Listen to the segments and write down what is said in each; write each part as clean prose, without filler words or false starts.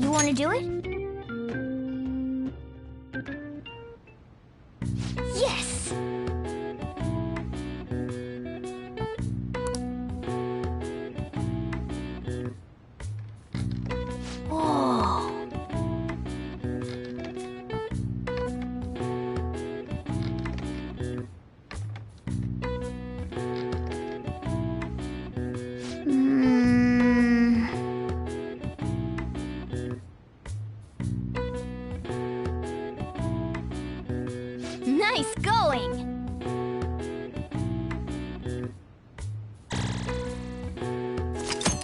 You want to do it? Yes! Whoa! Nice going!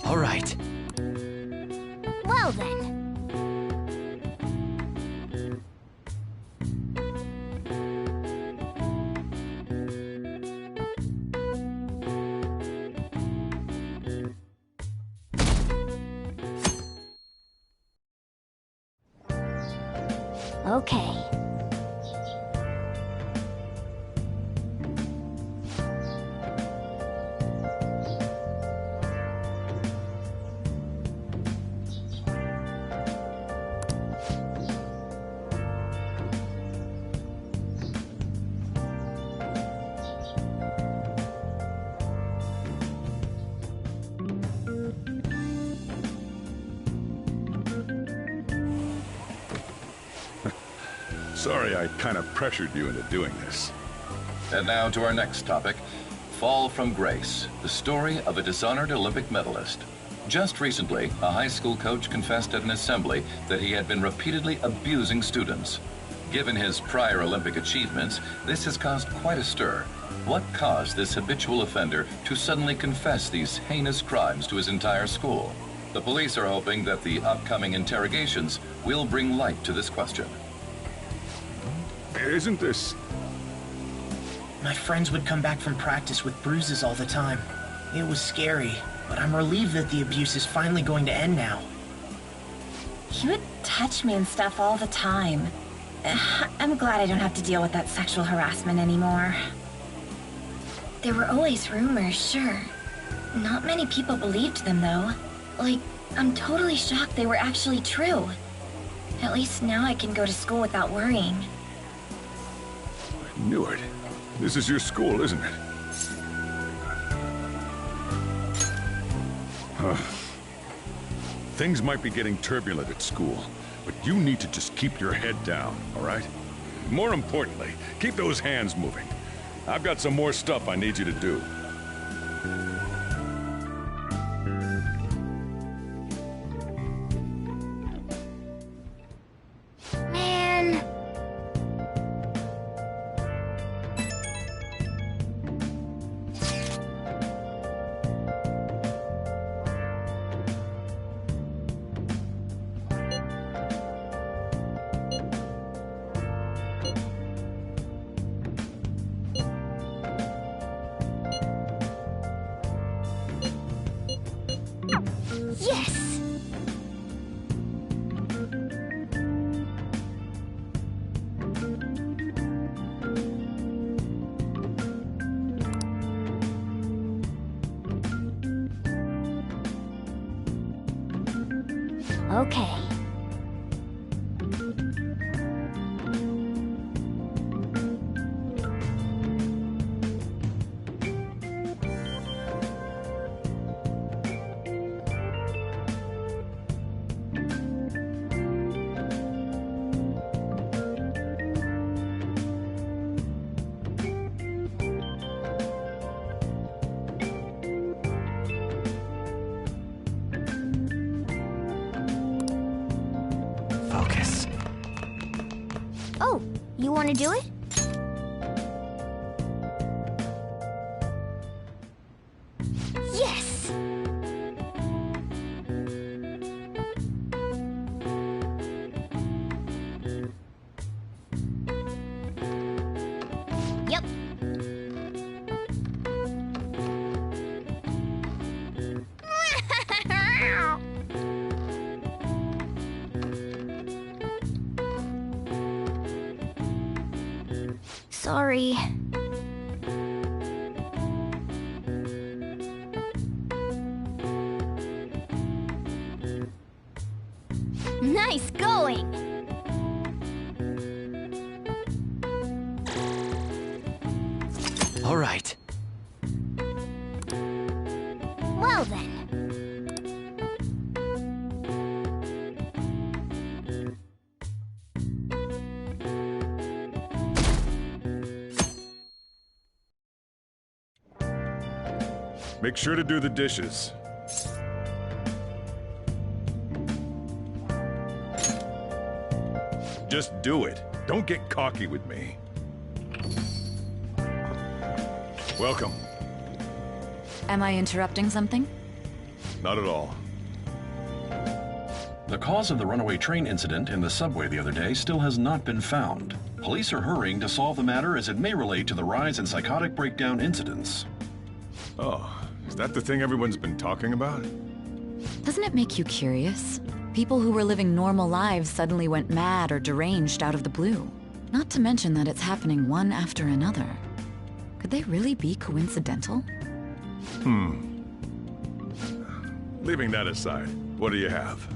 All right. Well then. Okay. Sorry I kind of pressured you into doing this. And now to our next topic, Fall from Grace, the story of a dishonored Olympic medalist. Just recently, a high school coach confessed at an assembly that he had been repeatedly abusing students. Given his prior Olympic achievements, this has caused quite a stir. What caused this habitual offender to suddenly confess these heinous crimes to his entire school? The police are hoping that the upcoming interrogations will bring light to this question. Isn't this... My friends would come back from practice with bruises all the time. It was scary, but I'm relieved that the abuse is finally going to end now. He would touch me and stuff all the time. I'm glad I don't have to deal with that sexual harassment anymore. There were always rumors, sure. Not many people believed them, though. Like, I'm totally shocked they were actually true. At least now I can go to school without worrying. I knew it. This is your school, isn't it? Things might be getting turbulent at school, but you need to just keep your head down, all right? More importantly, keep those hands moving. I've got some more stuff I need you to do. Man. Yes! Okay. Focus. Oh, you want to do it? Yes! Yep. Sorry. thing. All right. Well then. Make sure to do the dishes. Just do it. Don't get cocky with me. Welcome. Am I interrupting something? Not at all. The cause of the runaway train incident in the subway the other day still has not been found. Police are hurrying to solve the matter as it may relate to the rise in psychotic breakdown incidents. Oh, is that the thing everyone's been talking about? Doesn't it make you curious? People who were living normal lives suddenly went mad or deranged out of the blue. Not to mention that it's happening one after another. Could they really be coincidental? Leaving that aside, what do you have?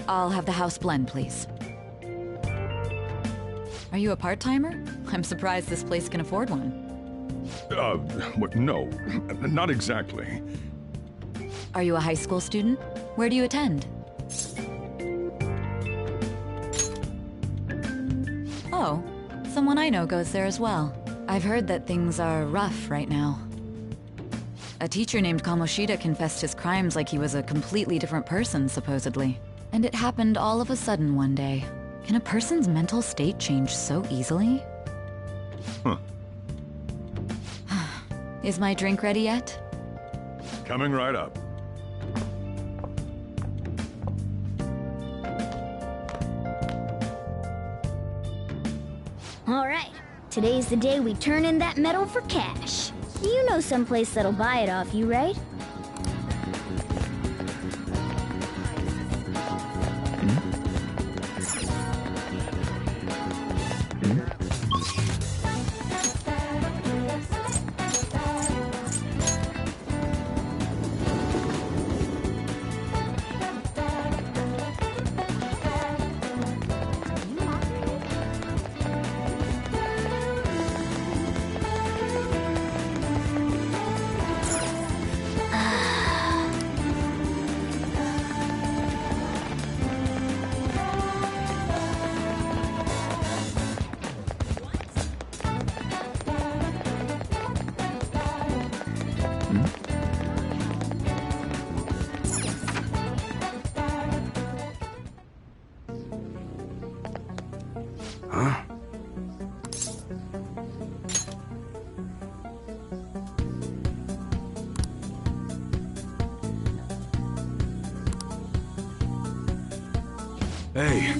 I'll have the house blend, please. Are you a part-timer? I'm surprised this place can afford one. No, not exactly. Are you a high school student? Where do you attend? Oh, someone I know goes there as well. I've heard that things are rough right now. A teacher named Kamoshida confessed his crimes like he was a completely different person, supposedly. And it happened all of a sudden one day. Can a person's mental state change so easily? Huh. Is my drink ready yet? Coming right up. All right. Today's the day we turn in that metal for cash. You know someplace that'll buy it off you, right? Hey.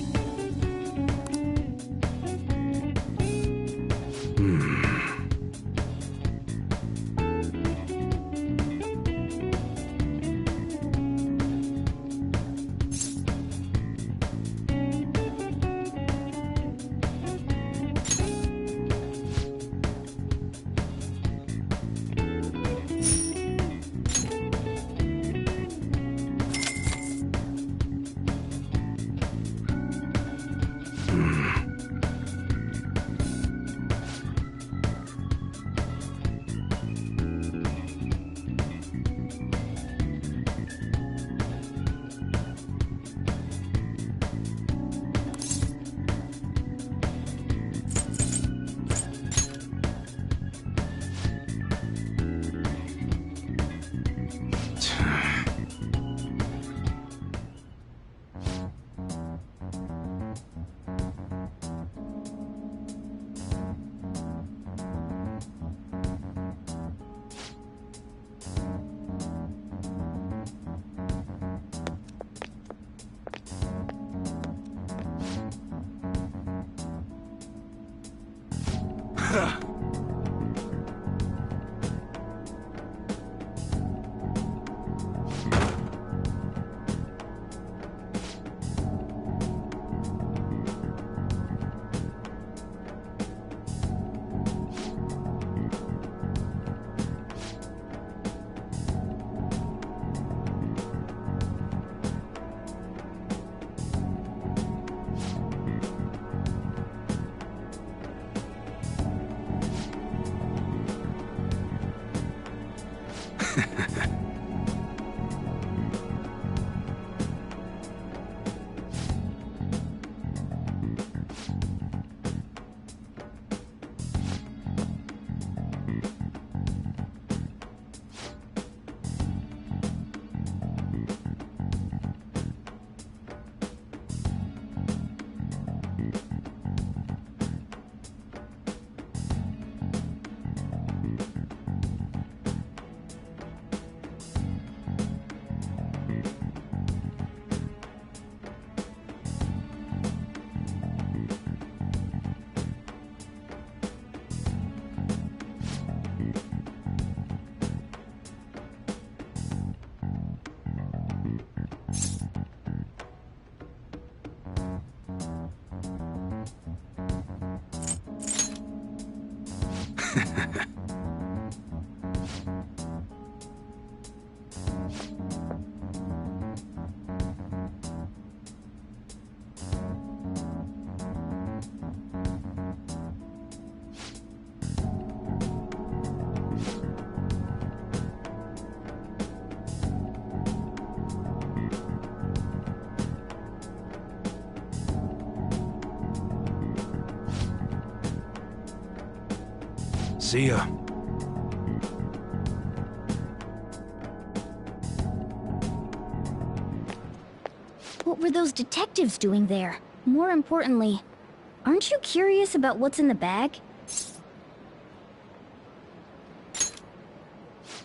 See ya. What were those detectives doing there? More importantly, aren't you curious about what's in the bag?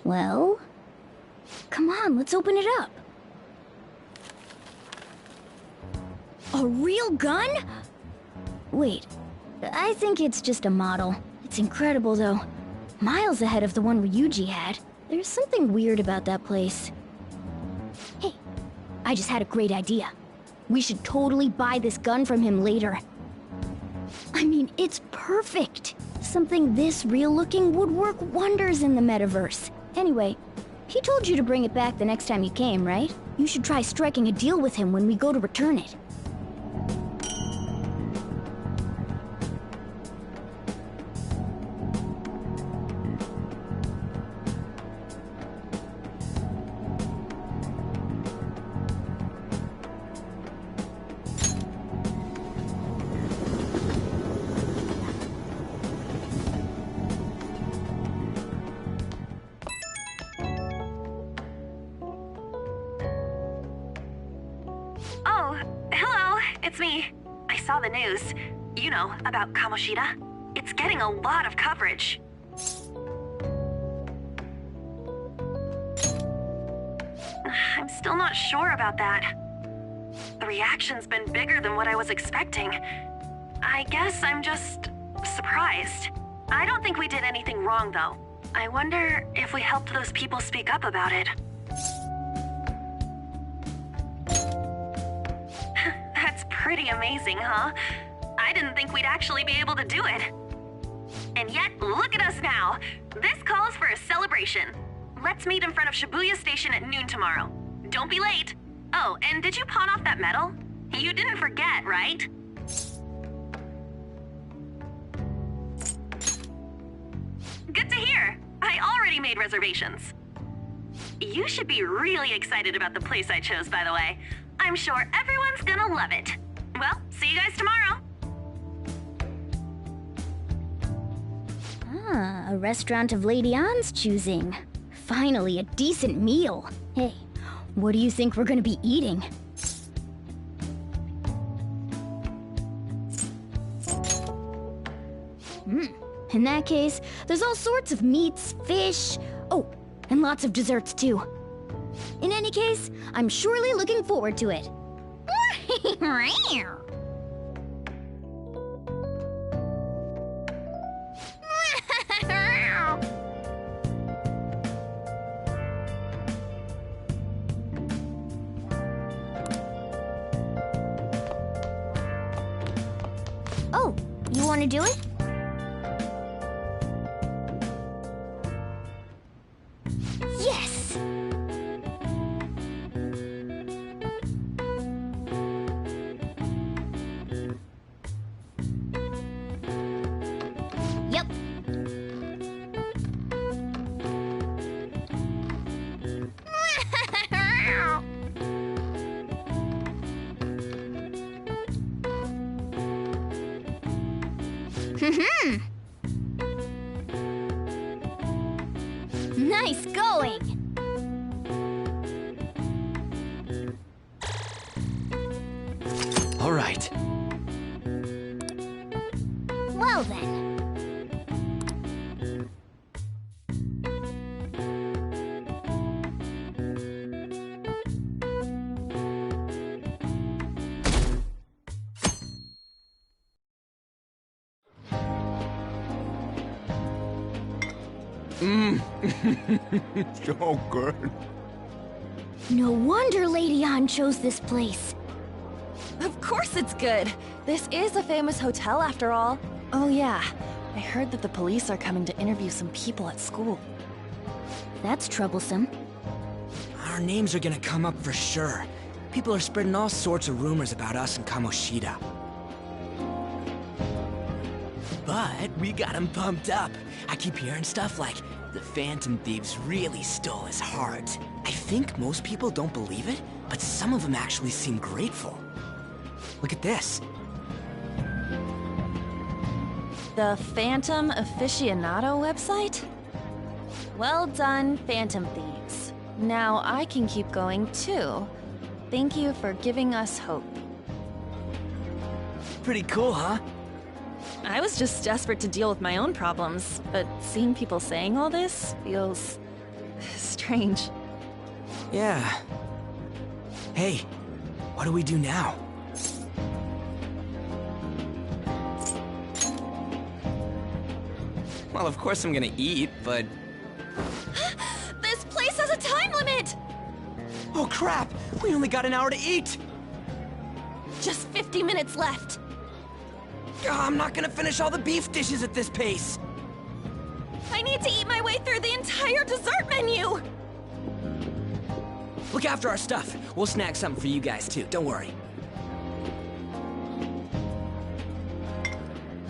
Well, come on, let's open it up. A real gun? Wait, I think it's just a model. It's incredible, though. Miles ahead of the one Ryuji had. There's something weird about that place. Hey, I just had a great idea. We should totally buy this gun from him later. I mean, it's perfect. Something this real-looking would work wonders in the metaverse. Anyway, he told you to bring it back the next time you came, right? You should try striking a deal with him when we go to return it. Oh, hello, it's me. I saw the news. You know, about Kamoshida. It's getting a lot of coverage. I'm still not sure about that. The reaction's been bigger than what I was expecting. I guess I'm just surprised. I don't think we did anything wrong, though. I wonder if we helped those people speak up about it. That's pretty amazing, huh? I didn't think we'd actually be able to do it. And yet, look at us now. This calls for a celebration. Let's meet in front of Shibuya Station at noon tomorrow. Don't be late. Oh, and did you pawn off that medal? You didn't forget, right? Good to hear. I already made reservations. You should be really excited about the place I chose, by the way. I'm sure everyone's gonna love it. Well, see you guys tomorrow. Ah, a restaurant of Lady Ann's choosing. Finally, a decent meal. Hey, what do you think we're gonna be eating? In that case, there's all sorts of meats, fish, oh, and lots of desserts too. In any case, I'm surely looking forward to it. Oh, you want to do it? Yes! Yep. Nice going! All right. Well then. So good. No wonder Lady Ann chose this place. Of course it's good. This is a famous hotel after all. Oh yeah, I heard that the police are coming to interview some people at school. That's troublesome. Our names are gonna come up for sure. People are spreading all sorts of rumors about us and Kamoshida. But we got him pumped up. I keep hearing stuff like, the Phantom Thieves really stole his heart. I think most people don't believe it, but some of them actually seem grateful. Look at this. The Phantom Aficionado website? Well done, Phantom Thieves. Now I can keep going too. Thank you for giving us hope. Pretty cool, huh? I was just desperate to deal with my own problems, but seeing people saying all this feels strange. Yeah. Hey, what do we do now? Well, of course I'm gonna eat, but... This place has a time limit! Oh crap! We only got an hour to eat! Just 50 minutes left. I'm not gonna finish all the beef dishes at this pace! I need to eat my way through the entire dessert menu! Look after our stuff. We'll snag something for you guys too, don't worry.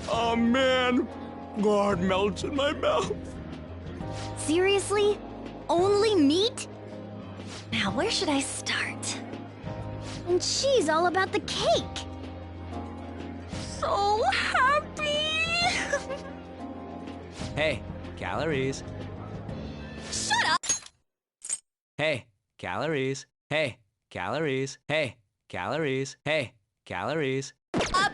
Oh man! God melts in my mouth. Seriously? Only meat? Now where should I start? And she's all about the cake. So happy! Hey, calories. Shut up! Hey, calories. Hey, calories. Hey, calories. Hey, calories. Up!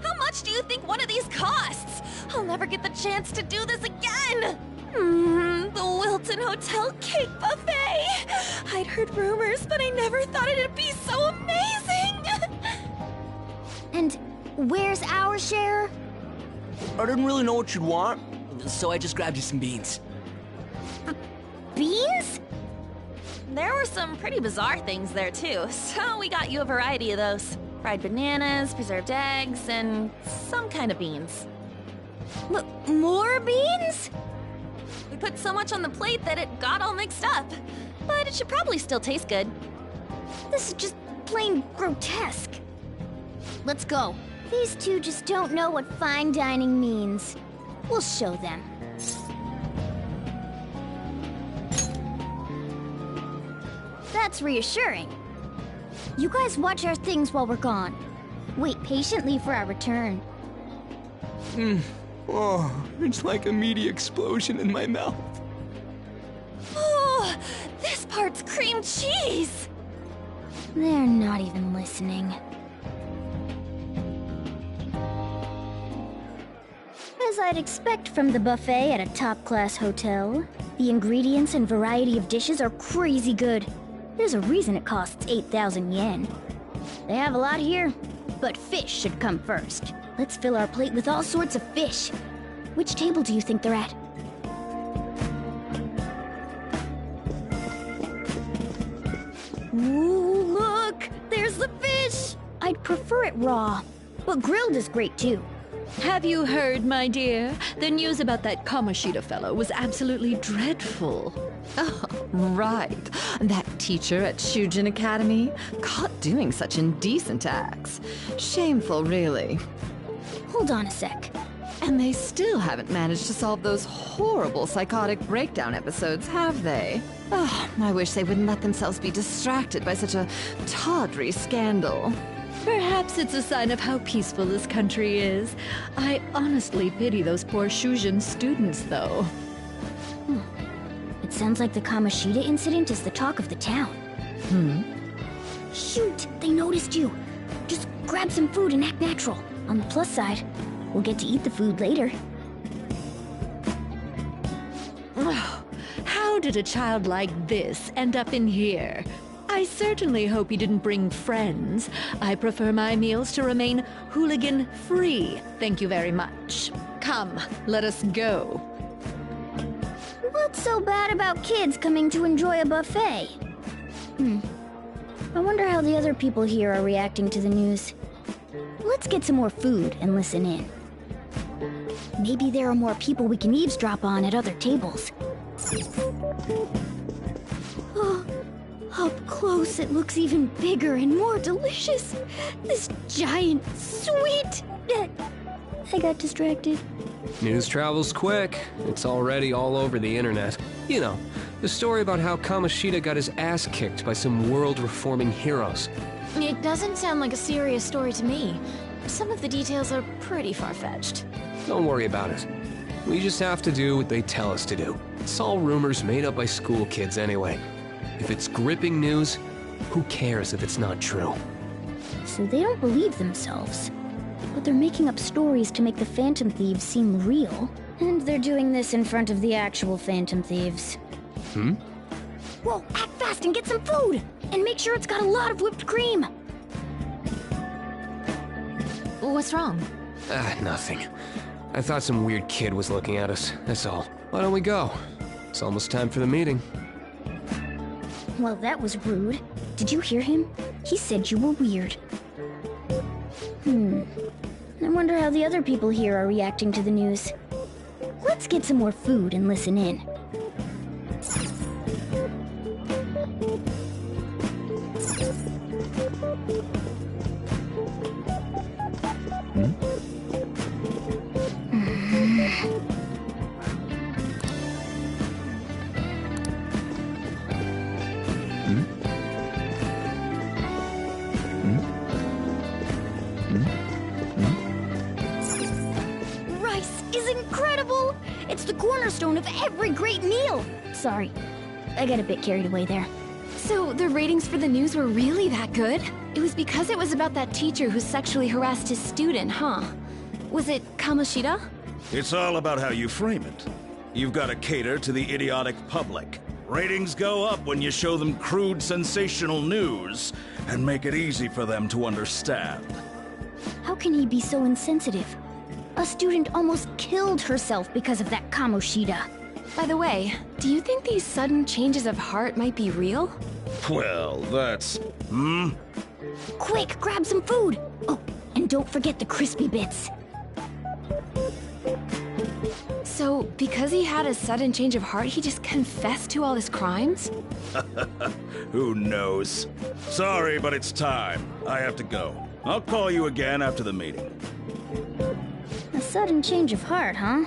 How much do you think one of these costs? I'll never get the chance to do this again! The Wilton Hotel Cake Buffet! I'd heard rumors, but I never thought it'd be so amazing! And where's our share? I didn't really know what you'd want, so I just grabbed you some beans. Beans? There were some pretty bizarre things there too, so we got you a variety of those. Fried bananas, preserved eggs, and some kind of beans. More beans? We put so much on the plate that it got all mixed up. But it should probably still taste good. This is just plain grotesque. Let's go. These two just don't know what fine dining means. We'll show them. That's reassuring. You guys watch our things while we're gone. Wait patiently for our return. Oh, it's like a meaty explosion in my mouth. Oh, this part's cream cheese! They're not even listening. As I'd expect from the buffet at a top-class hotel, the ingredients and variety of dishes are crazy good. There's a reason it costs 8,000 yen. They have a lot here, but fish should come first. Let's fill our plate with all sorts of fish. Which table do you think they're at? Ooh, look! There's the fish! I'd prefer it raw, but grilled is great too. Have you heard, my dear? The news about that Kamoshida fellow was absolutely dreadful. Oh, right. That teacher at Shujin Academy, caught doing such indecent acts. Shameful, really. Hold on a sec. And they still haven't managed to solve those horrible psychotic breakdown episodes, have they? Oh, I wish they wouldn't let themselves be distracted by such a tawdry scandal. Perhaps it's a sign of how peaceful this country is. I honestly pity those poor Shujin students, though. It sounds like the Kamoshida incident is the talk of the town. Shoot, they noticed you. Just grab some food and act natural. On the plus side, we'll get to eat the food later. Oh, how did a child like this end up in here? I certainly hope he didn't bring friends. I prefer my meals to remain hooligan-free. Thank you very much. Come, let us go. What's so bad about kids coming to enjoy a buffet? I wonder how the other people here are reacting to the news. Let's get some more food and listen in. Maybe there are more people we can eavesdrop on at other tables. Oh, up close it looks even bigger and more delicious. This giant, sweet... I got distracted. News travels quick. It's already all over the internet. You know, the story about how Kamoshida got his ass kicked by some world-reforming heroes. It doesn't sound like a serious story to me. Some of the details are pretty far-fetched. Don't worry about it. We just have to do what they tell us to do. It's all rumors made up by school kids anyway. If it's gripping news, who cares if it's not true? So they don't believe themselves. But they're making up stories to make the Phantom Thieves seem real. And they're doing this in front of the actual Phantom Thieves. Whoa, act fast and get some food! And make sure it's got a lot of whipped cream! What's wrong? Nothing. I thought some weird kid was looking at us, that's all. Why don't we go? It's almost time for the meeting. Well, that was rude. Did you hear him? He said you were weird. I wonder how the other people here are reacting to the news. Let's get some more food and listen in. Rice is incredible! It's the cornerstone of every great meal! Sorry, I got a bit carried away there. So the ratings for the news were really that good? It was because it was about that teacher who sexually harassed his student, huh? Was it Kamoshida? It's all about how you frame it. You've got to cater to the idiotic public. Ratings go up when you show them crude, sensational news and make it easy for them to understand. How can he be so insensitive? A student almost killed herself because of that Kamoshida. By the way, do you think these sudden changes of heart might be real? Well, that's... Quick, grab some food! Oh, and don't forget the crispy bits. So, because he had a sudden change of heart, he just confessed to all his crimes? Who knows? Sorry, but it's time. I have to go. I'll call you again after the meeting. A sudden change of heart, huh?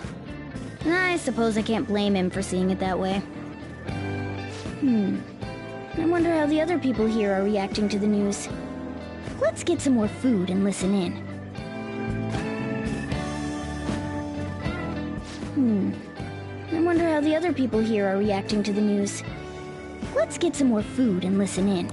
I suppose I can't blame him for seeing it that way. I wonder how the other people here are reacting to the news. Let's get some more food and listen in. I wonder how the other people here are reacting to the news. Let's get some more food and listen in.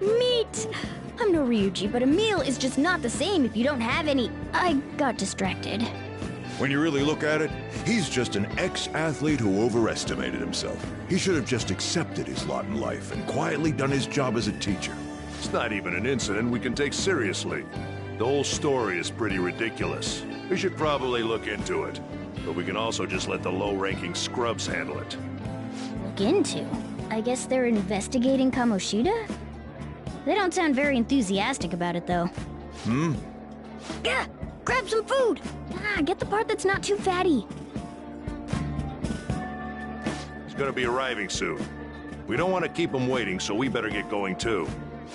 Meat! I'm no Ryuji, but a meal is just not the same if you don't have any. I got distracted. When you really look at it, he's just an ex-athlete who overestimated himself. He should have just accepted his lot in life and quietly done his job as a teacher. It's not even an incident we can take seriously. The whole story is pretty ridiculous. We should probably look into it. But we can also just let the low-ranking scrubs handle it. Look into? I guess they're investigating Kamoshida? They don't sound very enthusiastic about it, though. Gah! Grab some food! Get the part that's not too fatty. He's gonna be arriving soon. We don't want to keep him waiting, so we better get going too.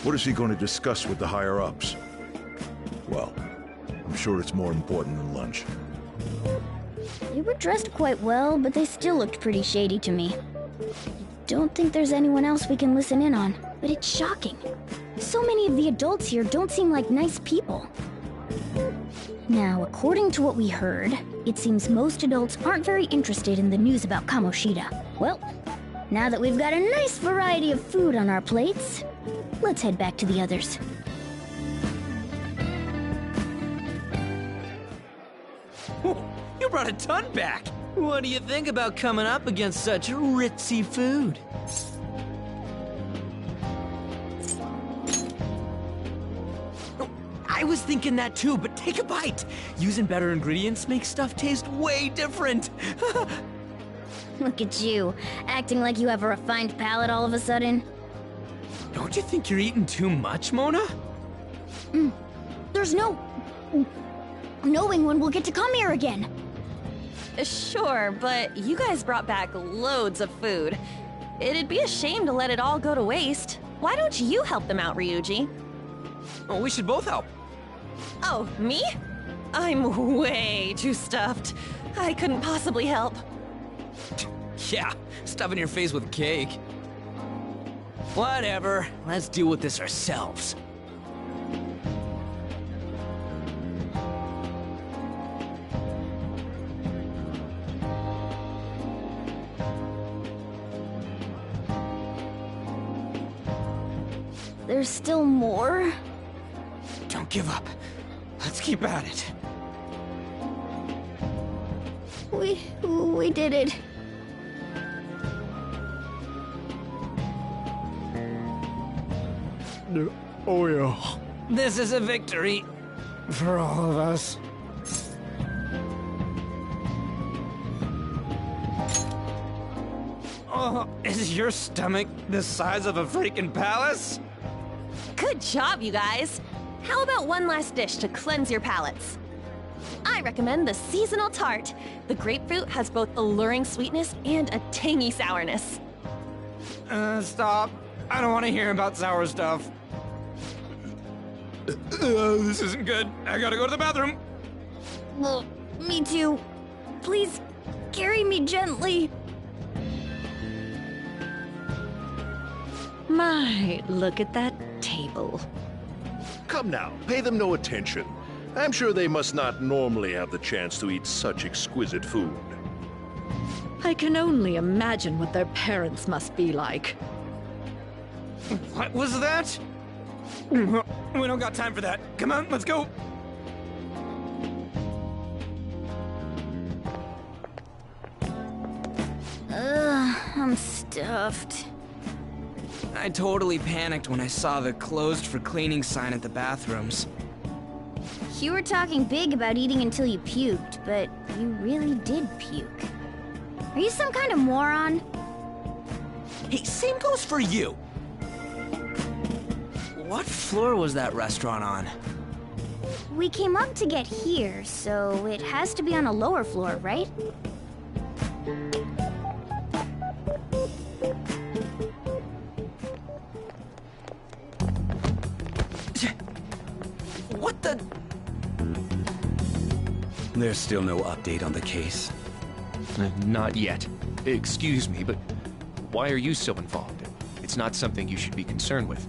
What is he going to discuss with the higher-ups? Well, I'm sure it's more important than lunch. They were dressed quite well, but they still looked pretty shady to me. Don't think there's anyone else we can listen in on, but it's shocking. So many of the adults here don't seem like nice people. Now, according to what we heard, it seems most adults aren't very interested in the news about Kamoshida. Well, now that we've got a nice variety of food on our plates, let's head back to the others. You brought a ton back! What do you think about coming up against such ritzy food? I was thinking that too, but take a bite! Using better ingredients makes stuff taste way different! Look at you, acting like you have a refined palate all of a sudden. Don't you think you're eating too much, Mona? There's no knowing when we'll get to come here again. Sure, but you guys brought back loads of food. It'd be a shame to let it all go to waste. Why don't you help them out, Ryuji? Oh, we should both help. Oh, me? I'm way too stuffed. I couldn't possibly help. Yeah, stuffing your face with cake. Whatever, let's deal with this ourselves. There's still more? Don't give up. Let's keep at it. We did it. Oh yeah. This is a victory for all of us. Oh, is your stomach the size of a freaking palace? Good job, you guys. How about one last dish to cleanse your palates? I recommend the seasonal tart. The grapefruit has both alluring sweetness and a tangy sourness. Stop. I don't want to hear about sour stuff. This isn't good. I gotta go to the bathroom. Well, me too. Please, carry me gently. My, look at that table. Come now, pay them no attention. I'm sure they must not normally have the chance to eat such exquisite food. I can only imagine what their parents must be like. What was that? We don't got time for that. Come on, let's go. I'm stuffed. I totally panicked when I saw the closed for cleaning sign at the bathrooms. You were talking big about eating until you puked, but you really did puke. Are you some kind of moron? Hey, same goes for you. What floor was that restaurant on? We came up to get here, so it has to be on a lower floor, right? What the? There's still no update on the case. Not yet. Excuse me, but why are you so involved? It's not something you should be concerned with.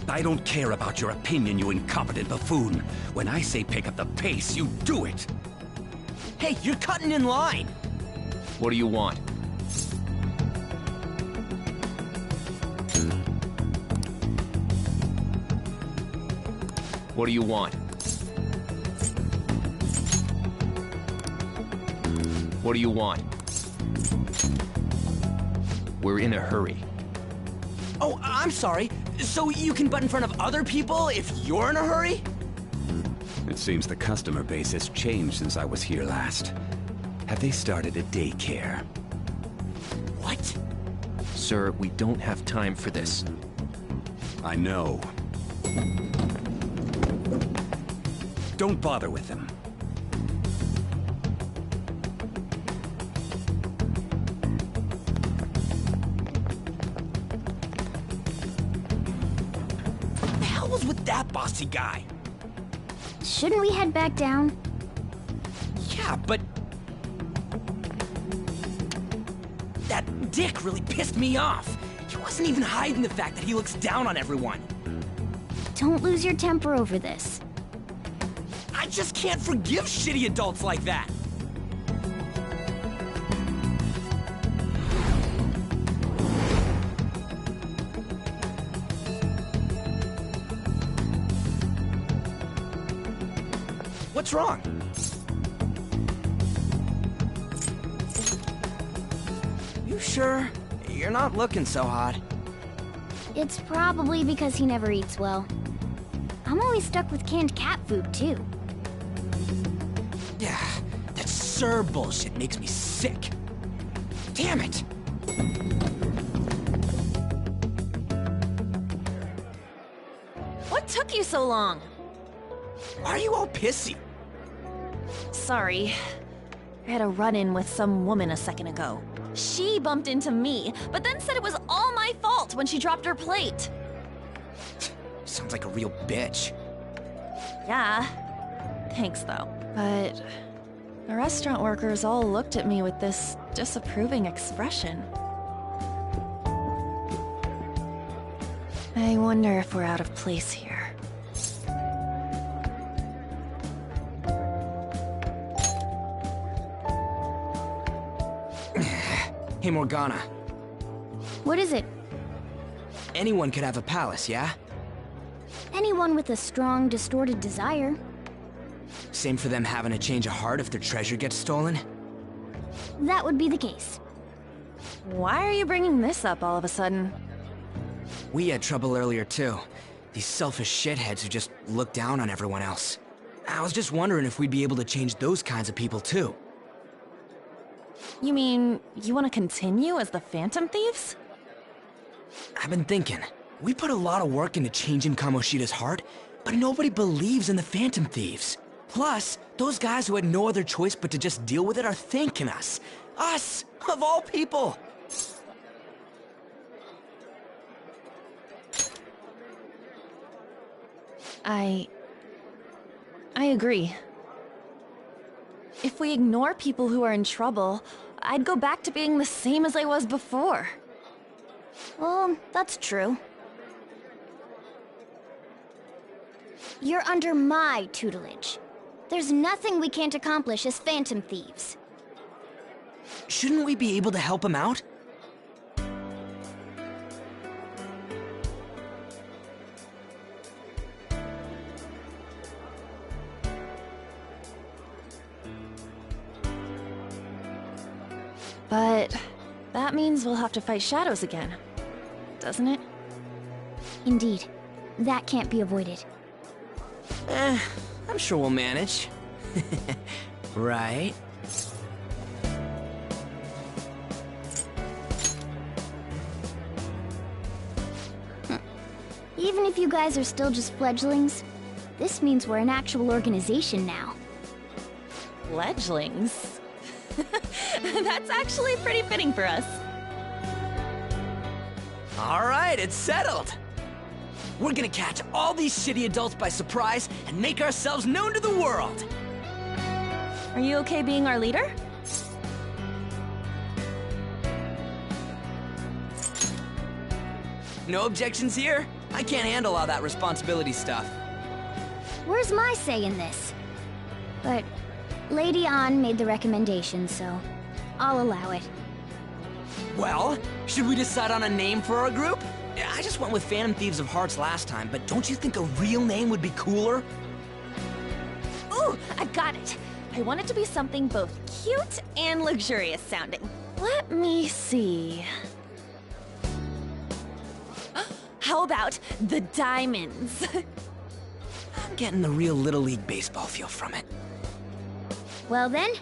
I don't care about your opinion, you incompetent buffoon. When I say pick up the pace, you do it. Hey, you're cutting in line. What do you want? What do you want? What do you want? We're in a hurry. Oh, I'm sorry. So you can butt in front of other people if you're in a hurry? It seems the customer base has changed since I was here last. Have they started a daycare? What? Sir, we don't have time for this. I know. Don't bother with them. What the hell was with that bossy guy? Shouldn't we head back down? Yeah, but... that dick really pissed me off. He wasn't even hiding the fact that he looks down on everyone. Don't lose your temper over this. I just can't forgive shitty adults like that! What's wrong? You sure? You're not looking so hot. It's probably because he never eats well. I'm always stuck with canned cat food, too. Yeah, that Sir bullshit makes me sick. Damn it! What took you so long? Why are you all pissy? Sorry. I had a run-in with some woman a second ago. She bumped into me, but then said it was all my fault when she dropped her plate. Sounds like a real bitch. Yeah. Thanks, though. But the restaurant workers all looked at me with this disapproving expression. I wonder if we're out of place here. Hey, Morgana. What is it? Anyone could have a palace, yeah? Anyone with a strong, distorted desire. Same for them having a change of heart if their treasure gets stolen? That would be the case. Why are you bringing this up all of a sudden? We had trouble earlier, too. These selfish shitheads who just look down on everyone else. I was just wondering if we'd be able to change those kinds of people, too. You mean, you want to continue as the Phantom Thieves? I've been thinking. We put a lot of work into changing Kamoshida's heart, but nobody believes in the Phantom Thieves. Plus, those guys who had no other choice but to just deal with it are thanking us. Us, of all people! I agree. If we ignore people who are in trouble, I'd go back to being the same as I was before. Well, that's true. You're under my tutelage. There's nothing we can't accomplish as Phantom Thieves. Shouldn't we be able to help him out? But that means we'll have to fight shadows again, doesn't it? Indeed. That can't be avoided. I'm sure we'll manage. Right? Even if you guys are still just fledglings, this means we're an actual organization now. Fledglings? That's actually pretty fitting for us. Alright, it's settled! We're gonna catch all these shitty adults by surprise and make ourselves known to the world! Are you okay being our leader? No objections here? I can't handle all that responsibility stuff. Where's my say in this? But Lady An made the recommendation, so I'll allow it. Well, should we decide on a name for our group? I just went with Phantom Thieves of Hearts last time, but don't you think a real name would be cooler? Ooh, I've got it! I want it to be something both cute and luxurious sounding. Let me see. How about the Diamonds? I'm getting the real Little League Baseball feel from it. Well then,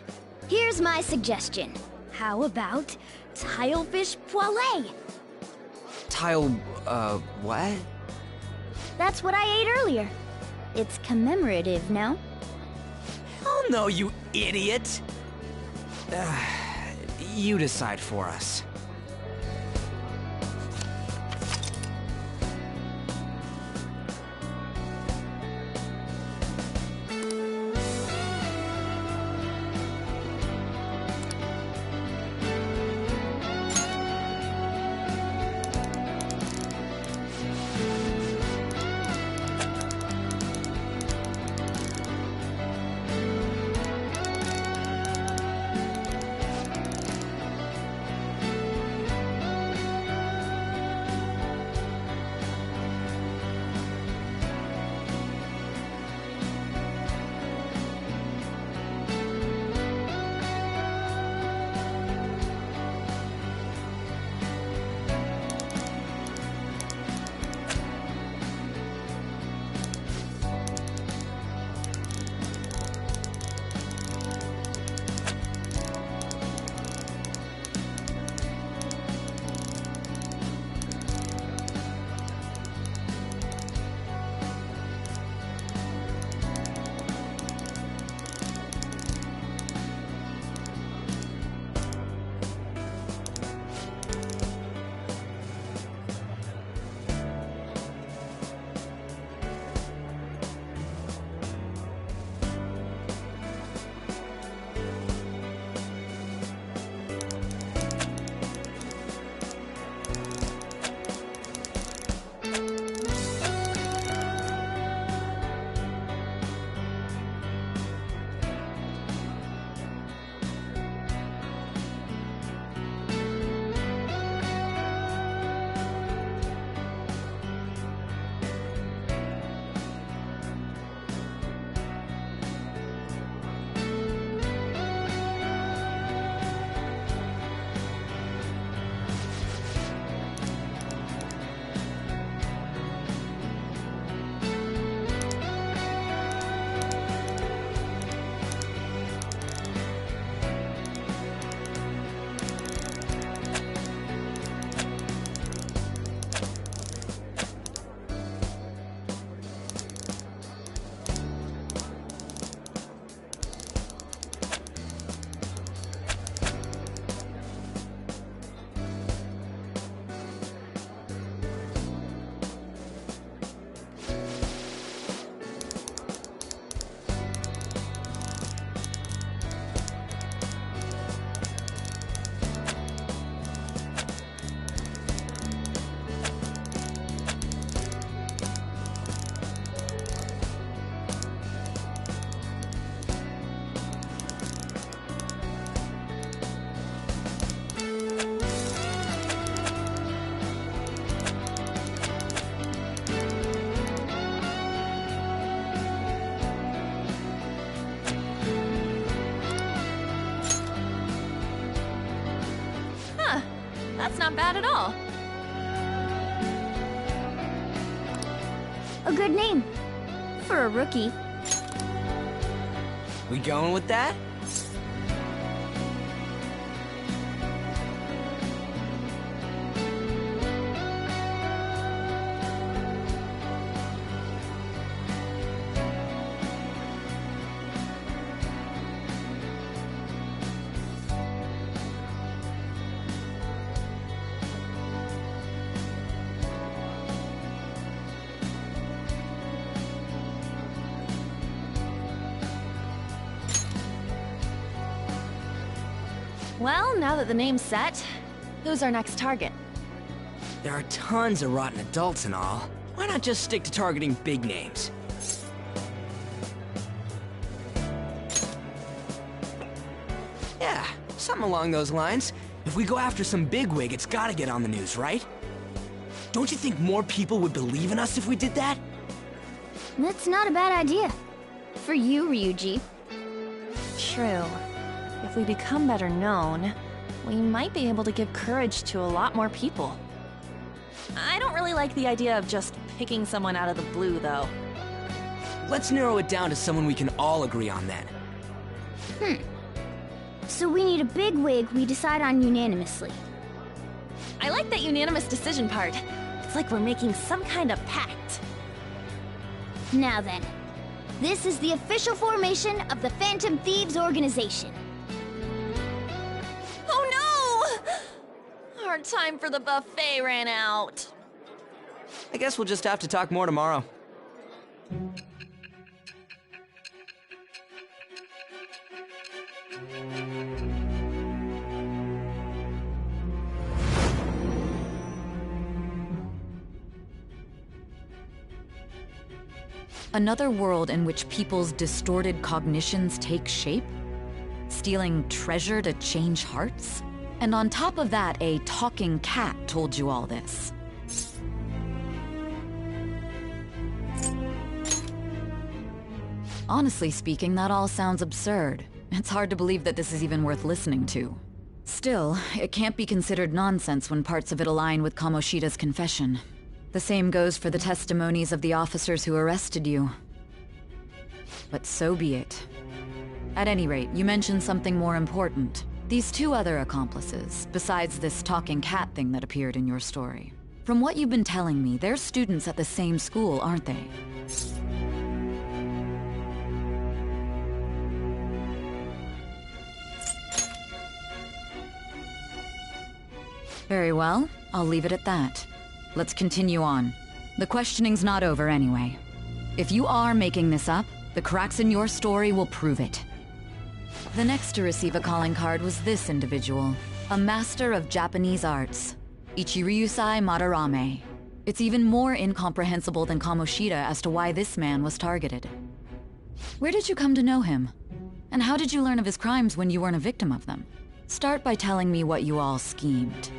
here's my suggestion. How about Tilefish Poêlée? What? That's what I ate earlier. It's commemorative, no? Oh no, you idiot! You decide for us. That's not bad at all. A good name. For a rookie. We going with that? Well, now that the name's set, who's our next target? There are tons of rotten adults and all. Why not just stick to targeting big names? Yeah, something along those lines. If we go after some bigwig, it's gotta get on the news, right? Don't you think more people would believe in us if we did that? That's not a bad idea. For you, Ryuji. True. If we become better known, we might be able to give courage to a lot more people. I don't really like the idea of just picking someone out of the blue, though. Let's narrow it down to someone we can all agree on then. So we need a big wig we decide on unanimously. I like that unanimous decision part. It's like we're making some kind of pact. Now then, this is the official formation of the Phantom Thieves organization. Oh no! Our time for the buffet ran out. I guess we'll just have to talk more tomorrow. Another world in which people's distorted cognitions take shape? Stealing treasure to change hearts? And on top of that, a talking cat told you all this. Honestly speaking, that all sounds absurd. It's hard to believe that this is even worth listening to. Still, it can't be considered nonsense when parts of it align with Kamoshida's confession. The same goes for the testimonies of the officers who arrested you. But so be it. At any rate, you mentioned something more important. These two other accomplices, besides this talking cat thing that appeared in your story. From what you've been telling me, they're students at the same school, aren't they? Very well, I'll leave it at that. Let's continue on. The questioning's not over anyway. If you are making this up, the cracks in your story will prove it. The next to receive a calling card was this individual, a master of Japanese arts, Ichiryusai Madarame. It's even more incomprehensible than Kamoshida as to why this man was targeted. Where did you come to know him? And how did you learn of his crimes when you weren't a victim of them? Start by telling me what you all schemed.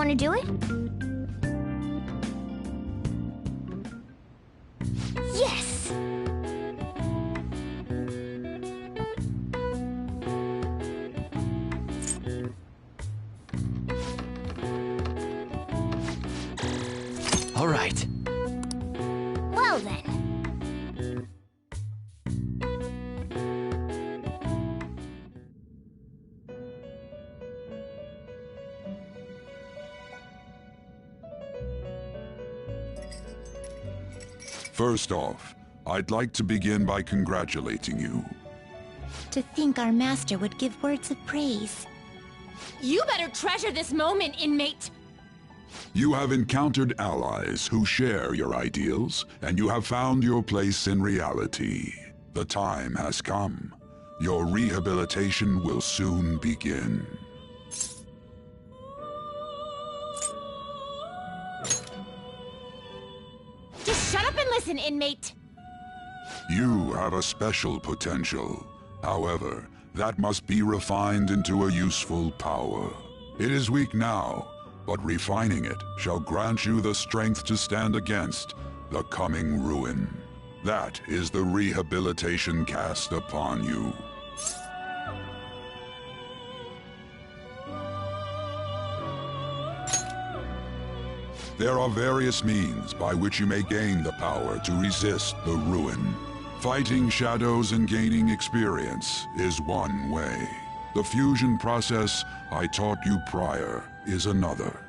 want to do it? Yes! All right. Well then. First off, I'd like to begin by congratulating you. To think our master would give words of praise. You better treasure this moment, inmate! You have encountered allies who share your ideals, and you have found your place in reality. The time has come. Your rehabilitation will soon begin. Just shut up and listen, inmate! You have a special potential. However, that must be refined into a useful power. It is weak now, but refining it shall grant you the strength to stand against the coming ruin. That is the rehabilitation cast upon you. There are various means by which you may gain the power to resist the ruin. Fighting shadows and gaining experience is one way. The fusion process I taught you prior is another.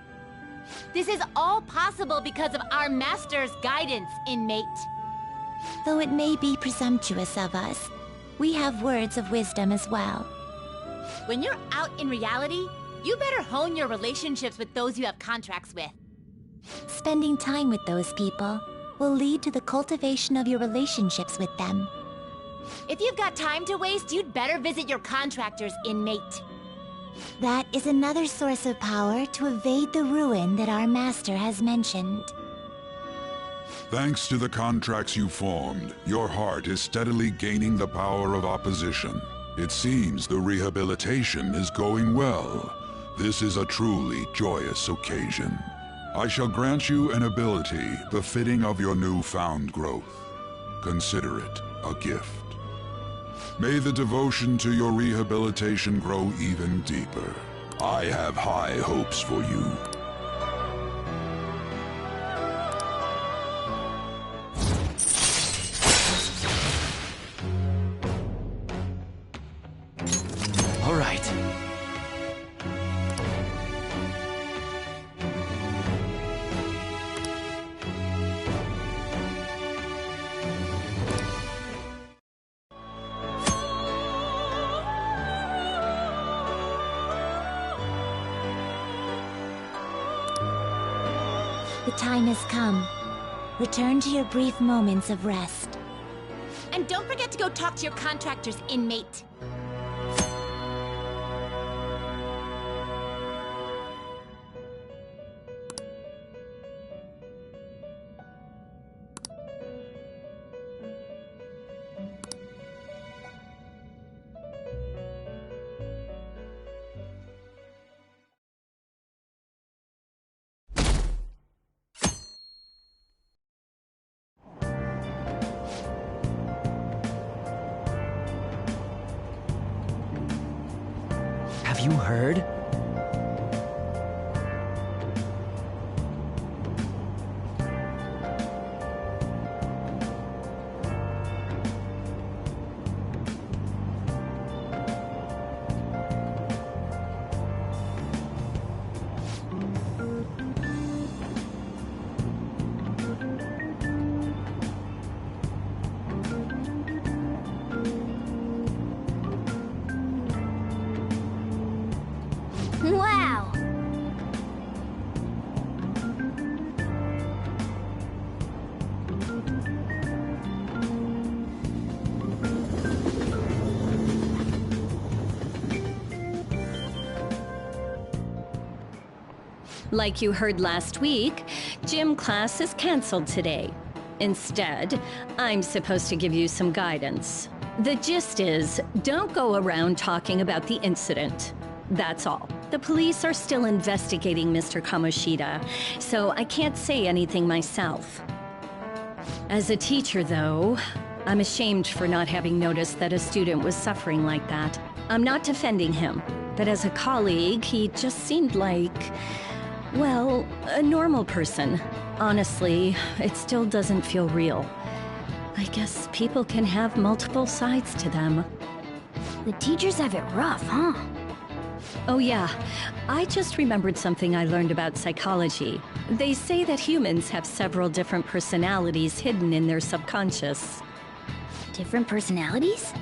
This is all possible because of our master's guidance, inmate. Though it may be presumptuous of us, we have words of wisdom as well. When you're out in reality, you better hone your relationships with those you have contracts with. Spending time with those people will lead to the cultivation of your relationships with them. If you've got time to waste, you'd better visit your contractors, inmate. That is another source of power to evade the ruin that our master has mentioned. Thanks to the contracts you formed, your heart is steadily gaining the power of opposition. It seems the rehabilitation is going well. This is a truly joyous occasion. I shall grant you an ability befitting of your newfound growth. Consider it a gift. May the devotion to your rehabilitation grow even deeper. I have high hopes for you. All right. The time has come. Return to your brief moments of rest. And don't forget to go talk to your contractors, inmate. Have you heard? Wow! Like you heard last week, gym class is canceled today. Instead, I'm supposed to give you some guidance. The gist is, don't go around talking about the incident. That's all. The police are still investigating Mr. Kamoshida, so I can't say anything myself. As a teacher, though, I'm ashamed for not having noticed that a student was suffering like that. I'm not defending him, but as a colleague, he just seemed like, well, a normal person. Honestly, it still doesn't feel real. I guess people can have multiple sides to them. The teachers have it rough, huh? Oh yeah, I just remembered something I learned about psychology. They say that humans have several different personalities hidden in their subconscious. Different personalities?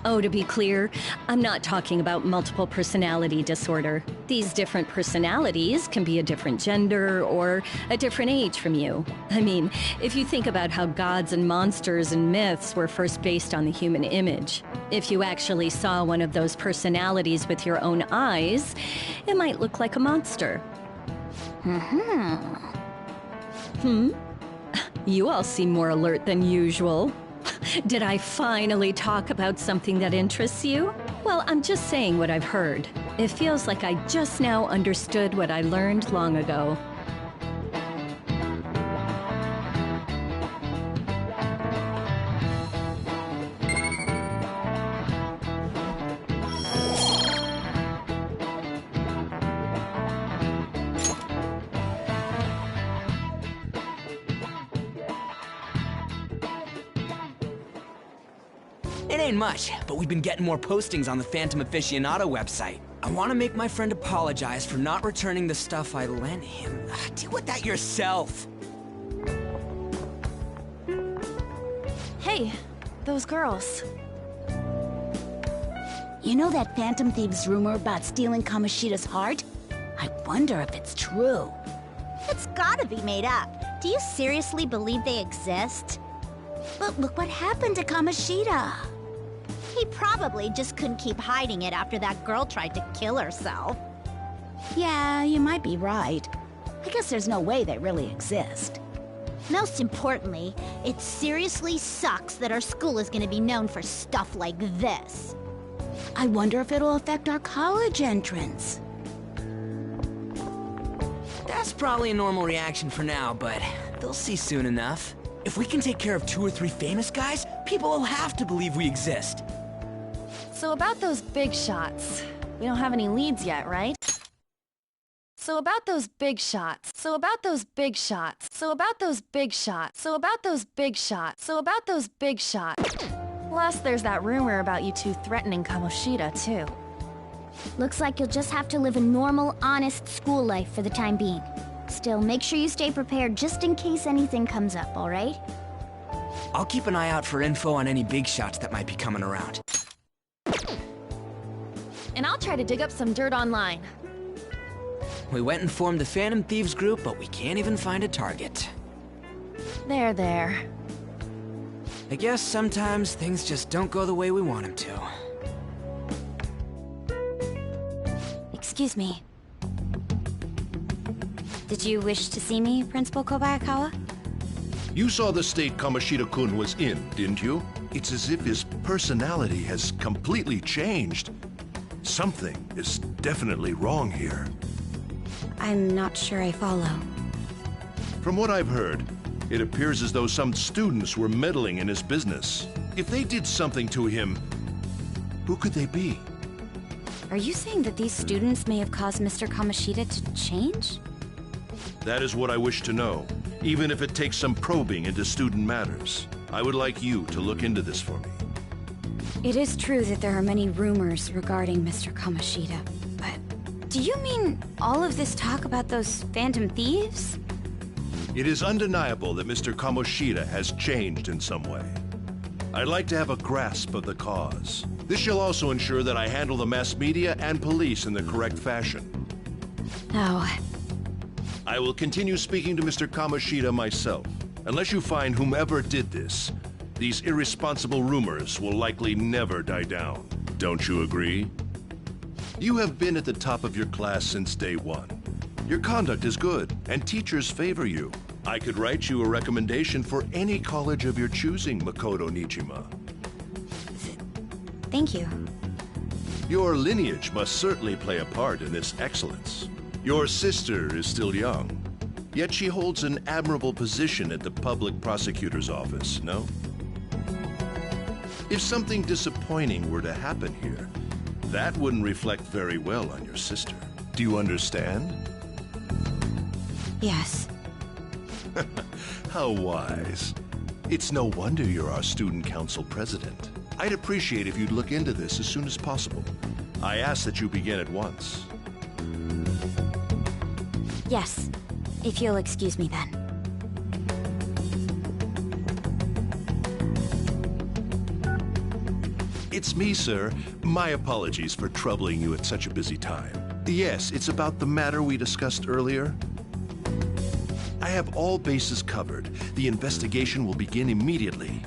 Oh, to be clear, I'm not talking about multiple personality disorder. These different personalities can be a different gender or a different age from you. I mean, if you think about how gods and monsters and myths were first based on the human image, if you actually saw one of those personalities with your own eyes, it might look like a monster. You all seem more alert than usual. Did I finally talk about something that interests you? Well, I'm just saying what I've heard. It feels like I just now understood what I learned long ago. It ain't much, but we've been getting more postings on the Phantom Aficionado website. I want to make my friend apologize for not returning the stuff I lent him. Deal with that yourself. Hey, those girls. You know that Phantom Thieves rumor about stealing Kamoshida's heart? I wonder if it's true. It's gotta be made up. Do you seriously believe they exist? But look what happened to Kamoshida. He probably just couldn't keep hiding it after that girl tried to kill herself. Yeah, you might be right. I guess there's no way they really exist. Most importantly, it seriously sucks that our school is gonna be known for stuff like this. I wonder if it'll affect our college entrance. That's probably a normal reaction for now, but they'll see soon enough. If we can take care of 2 or 3 famous guys, people will have to believe we exist. So about those big shots. We don't have any leads yet, right? So about those big shots. So about those big shots. So about those big shots. So about those big shots. So about those big shots. Plus, there's that rumor about you two threatening Kamoshida, too. Looks like you'll just have to live a normal, honest school life for the time being. Still, make sure you stay prepared just in case anything comes up, alright? I'll keep an eye out for info on any big shots that might be coming around. And I'll try to dig up some dirt online. We went and formed the Phantom Thieves group, but we can't even find a target. There. I guess sometimes things just don't go the way we want them to. Excuse me. Did you wish to see me, Principal Kobayakawa? You saw the state Kamoshida-kun was in, didn't you? It's as if his personality has completely changed. Something is definitely wrong here. I'm not sure I follow. From what I've heard, it appears as though some students were meddling in his business. If they did something to him, who could they be? Are you saying that these students may have caused Mr. Kamoshida to change? That is what I wish to know, even if it takes some probing into student matters. I would like you to look into this for me. It is true that there are many rumors regarding Mr. Kamoshida, but do you mean all of this talk about those Phantom Thieves? It is undeniable that Mr. Kamoshida has changed in some way. I'd like to have a grasp of the cause. This shall also ensure that I handle the mass media and police in the correct fashion. Oh. I will continue speaking to Mr. Kamoshida myself. Unless you find whomever did this, these irresponsible rumors will likely never die down. Don't you agree? You have been at the top of your class since day one. Your conduct is good, and teachers favor you. I could write you a recommendation for any college of your choosing, Makoto Nijima. Thank you. Your lineage must certainly play a part in this excellence. Your sister is still young, yet she holds an admirable position at the public prosecutor's office, no? If something disappointing were to happen here, that wouldn't reflect very well on your sister. Do you understand? Yes. How wise. It's no wonder you're our student council president. I'd appreciate if you'd look into this as soon as possible. I ask that you begin at once. Yes. If you'll excuse me then. It's me, sir. My apologies for troubling you at such a busy time. Yes, it's about the matter we discussed earlier. I have all bases covered. The investigation will begin immediately.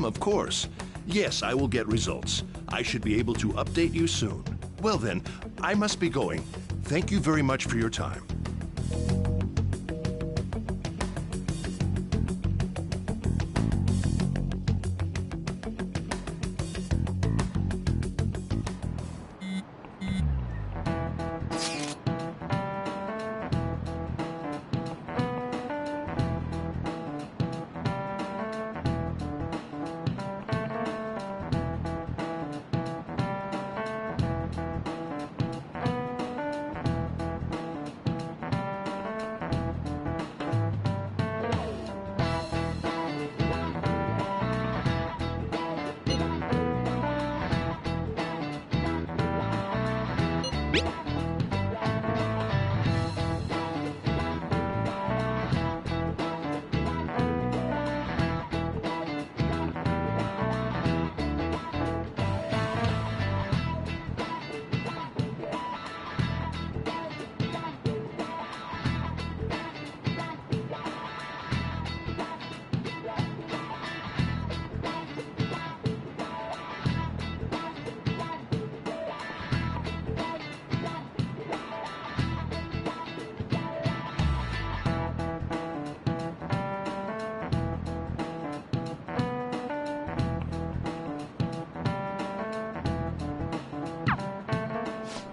Of course. Yes, I will get results. I should be able to update you soon. Well then, I must be going. Thank you very much for your time.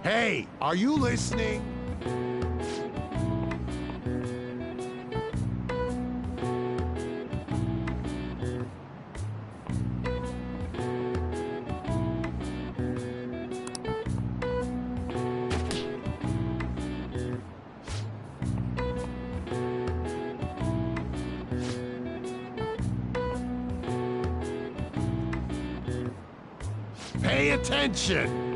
Hey, are you listening? Pay attention!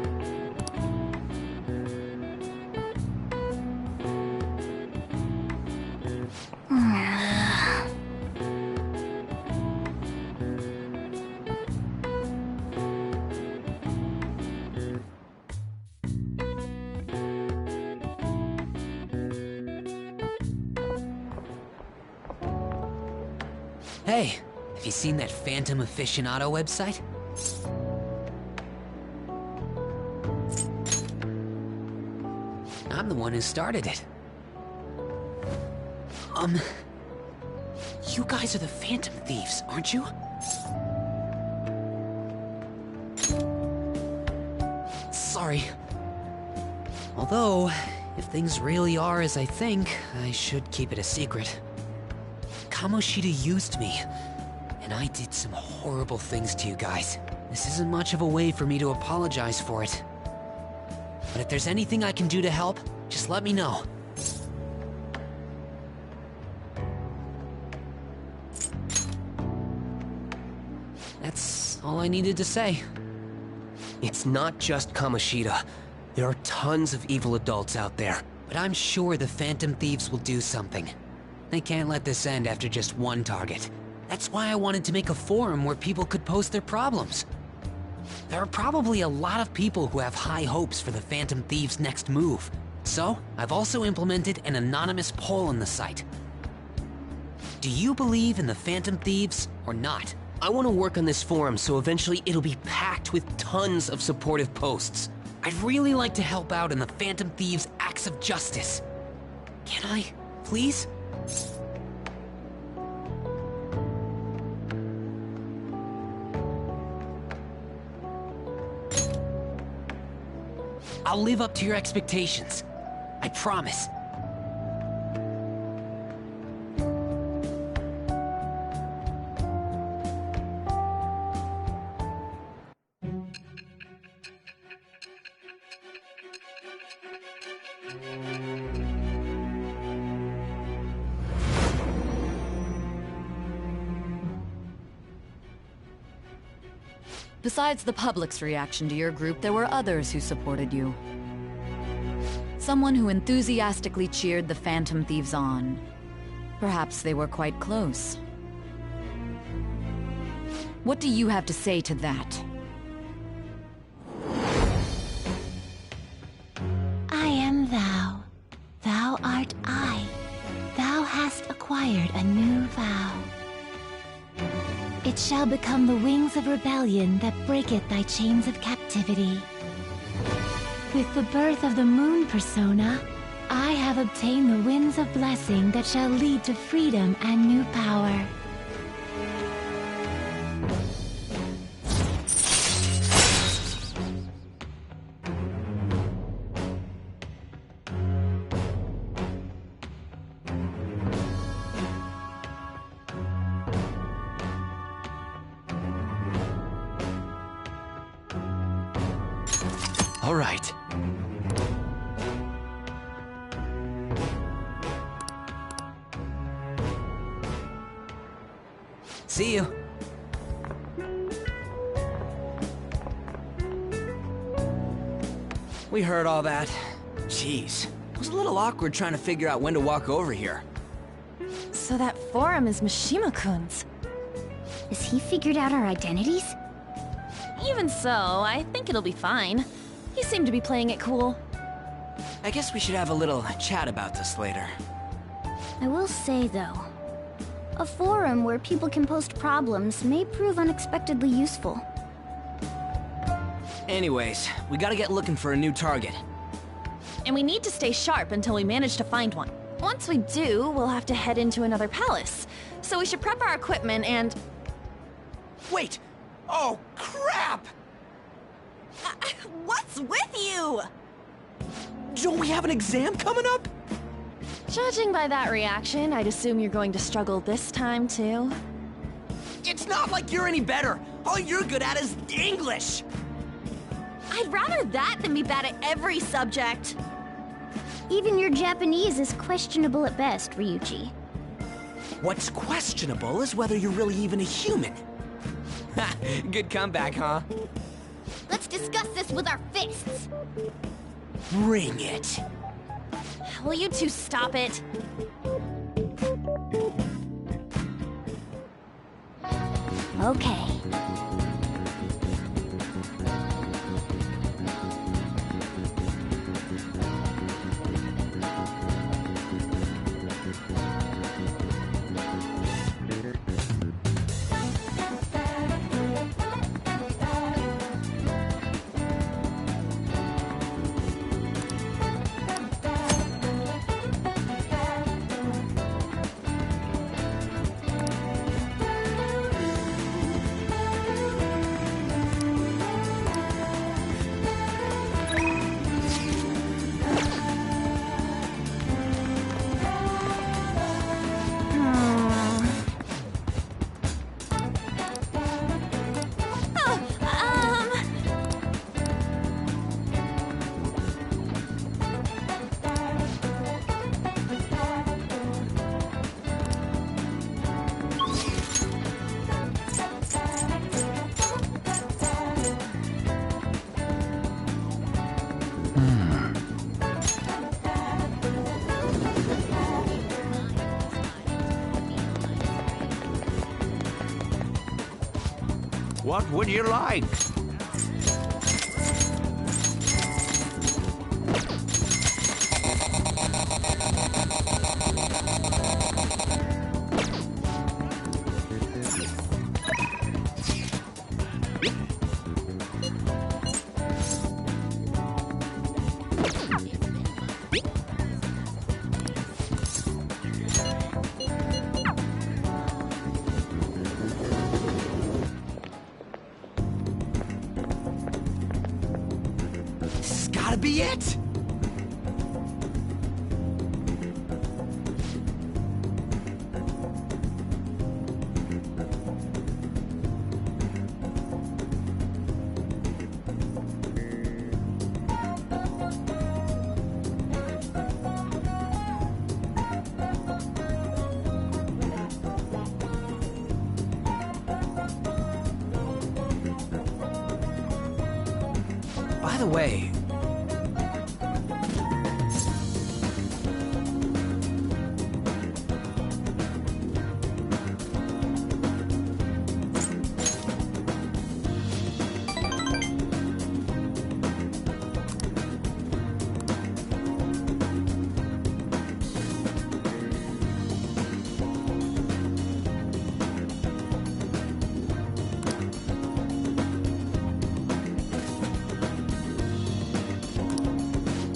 Hey, have you seen that Phantom Aficionado website? I'm the one who started it. You guys are the Phantom Thieves, aren't you? Sorry. Although, if things really are as I think, I should keep it a secret. Kamoshida used me, and I did some horrible things to you guys. This isn't much of a way for me to apologize for it. But if there's anything I can do to help, just let me know. That's all I needed to say. It's not just Kamoshida. There are tons of evil adults out there. But I'm sure the Phantom Thieves will do something. They can't let this end after just one target. That's why I wanted to make a forum where people could post their problems. There are probably a lot of people who have high hopes for the Phantom Thieves' next move. So, I've also implemented an anonymous poll on the site. Do you believe in the Phantom Thieves or not? I want to work on this forum so eventually it'll be packed with tons of supportive posts. I'd really like to help out in the Phantom Thieves' acts of justice. Can I, please? I'll live up to your expectations. I promise. Besides the public's reaction to your group, there were others who supported you. Someone who enthusiastically cheered the Phantom Thieves on. Perhaps they were quite close. What do you have to say to that? I am thou. Thou art I. Thou hast acquired a new vow. It shall become the wings of rebellion that breaketh thy chains of captivity. With the birth of the moon persona, I have obtained the winds of blessing that shall lead to freedom and new power. All right. See you. We heard all that. Jeez. It was a little awkward trying to figure out when to walk over here. So that forum is Mishima-kun's. Has he figured out our identities? Even so, I think it'll be fine. He seemed to be playing it cool. I guess we should have a little chat about this later. I will say, though, a forum where people can post problems may prove unexpectedly useful. Anyways, we gotta get looking for a new target. And we need to stay sharp until we manage to find one. Once we do, we'll have to head into another palace. So we should prep our equipment and... Wait! Oh, crap! What's with you? Don't we have an exam coming up? Judging by that reaction, I'd assume you're going to struggle this time, too. It's not like you're any better. All you're good at is English. I'd rather that than be bad at every subject. Even your Japanese is questionable at best, Ryuji. What's questionable is whether you're really even a human. Ha! Good comeback, huh? Let's discuss this with our fists. Bring it. Will you two stop it? Okay. What would you like? gotta be it! By the way...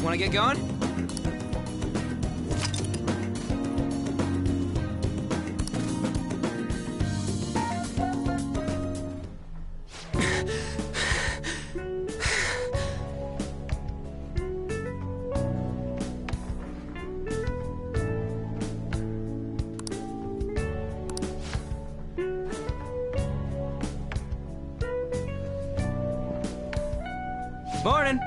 Wanna get going? Morning!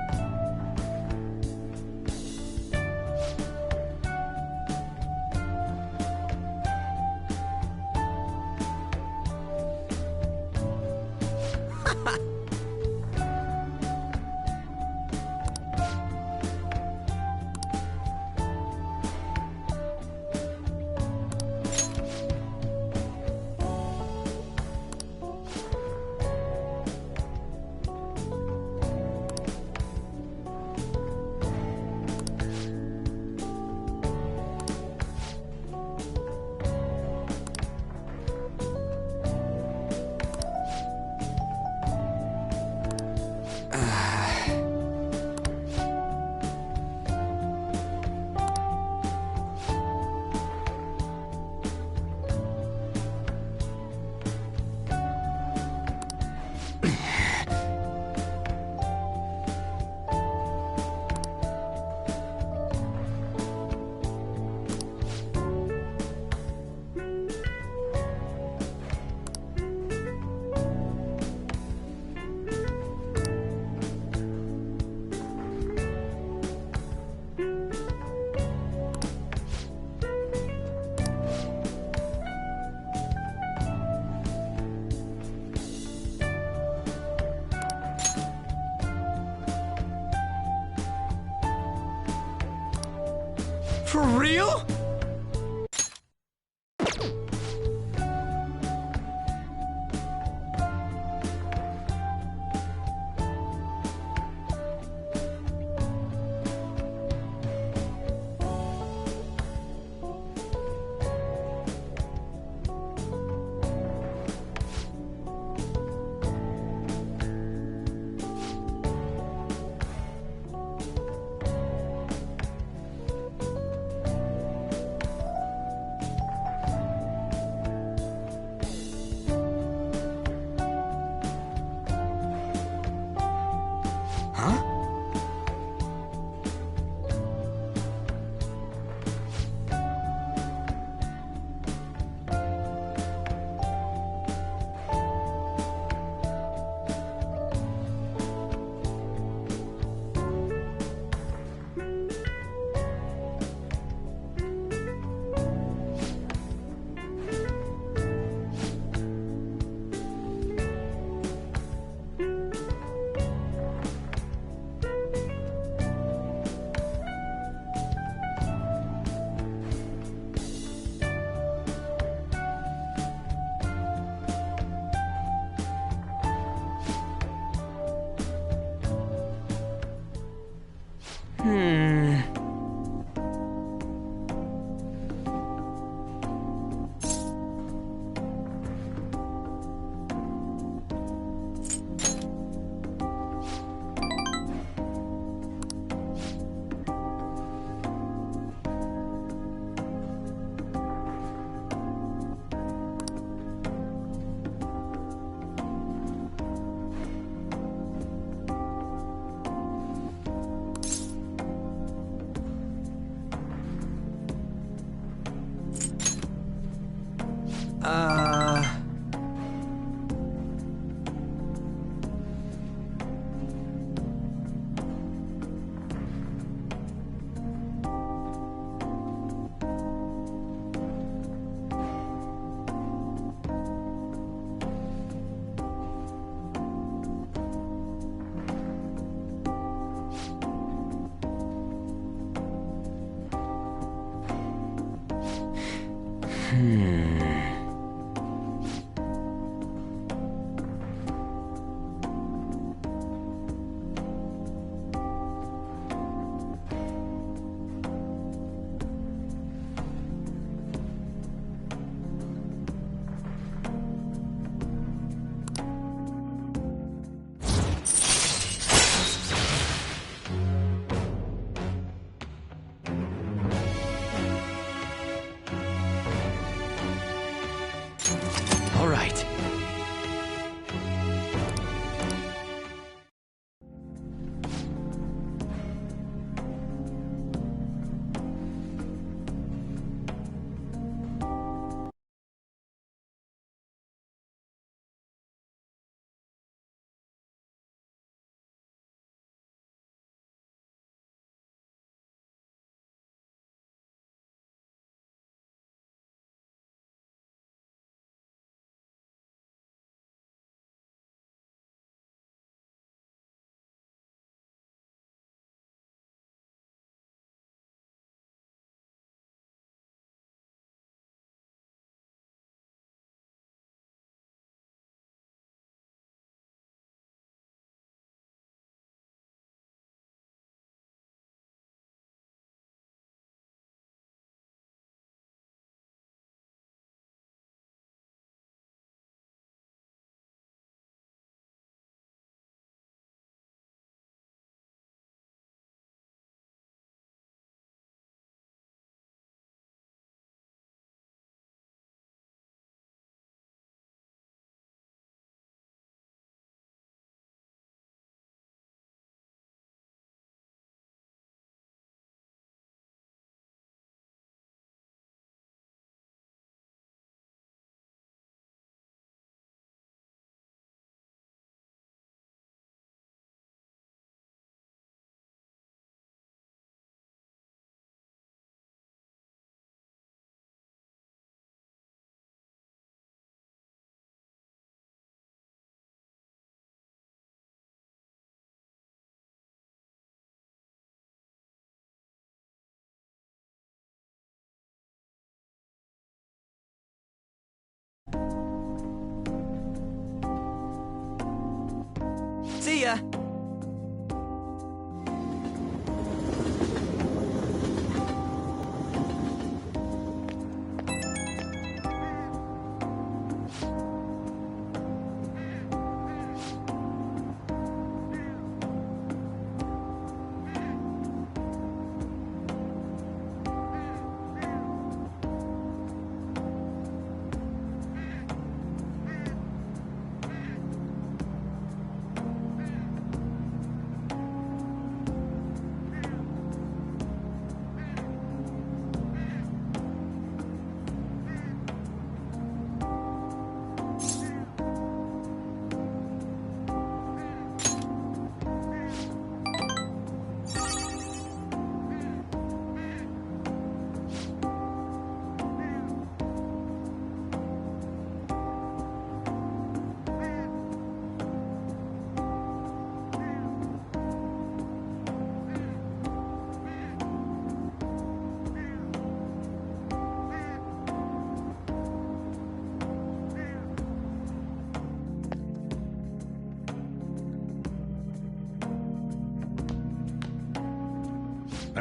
For real? All right. See ya!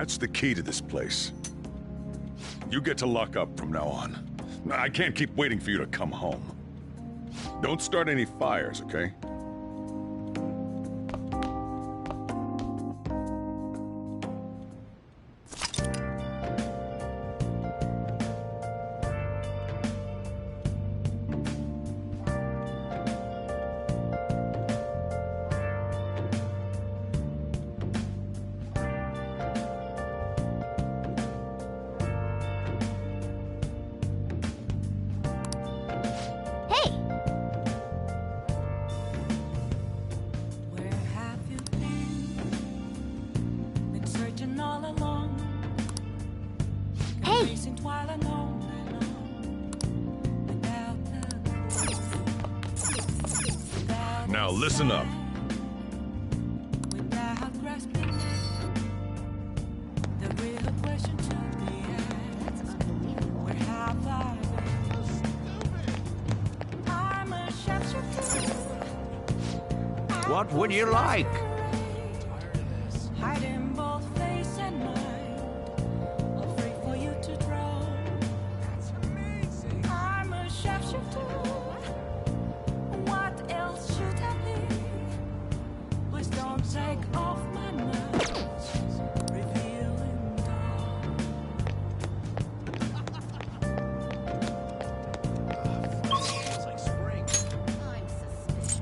That's the key to this place. You get to lock up from now on. I can't keep waiting for you to come home. Don't start any fires, okay? Now listen up. What would you like? Hiding both face and mind, afraid for you to drown. I'm a sharpshooter. What else should I be? Please don't take off my mask, revealing dawn. Feels like spring. I'm suspicious.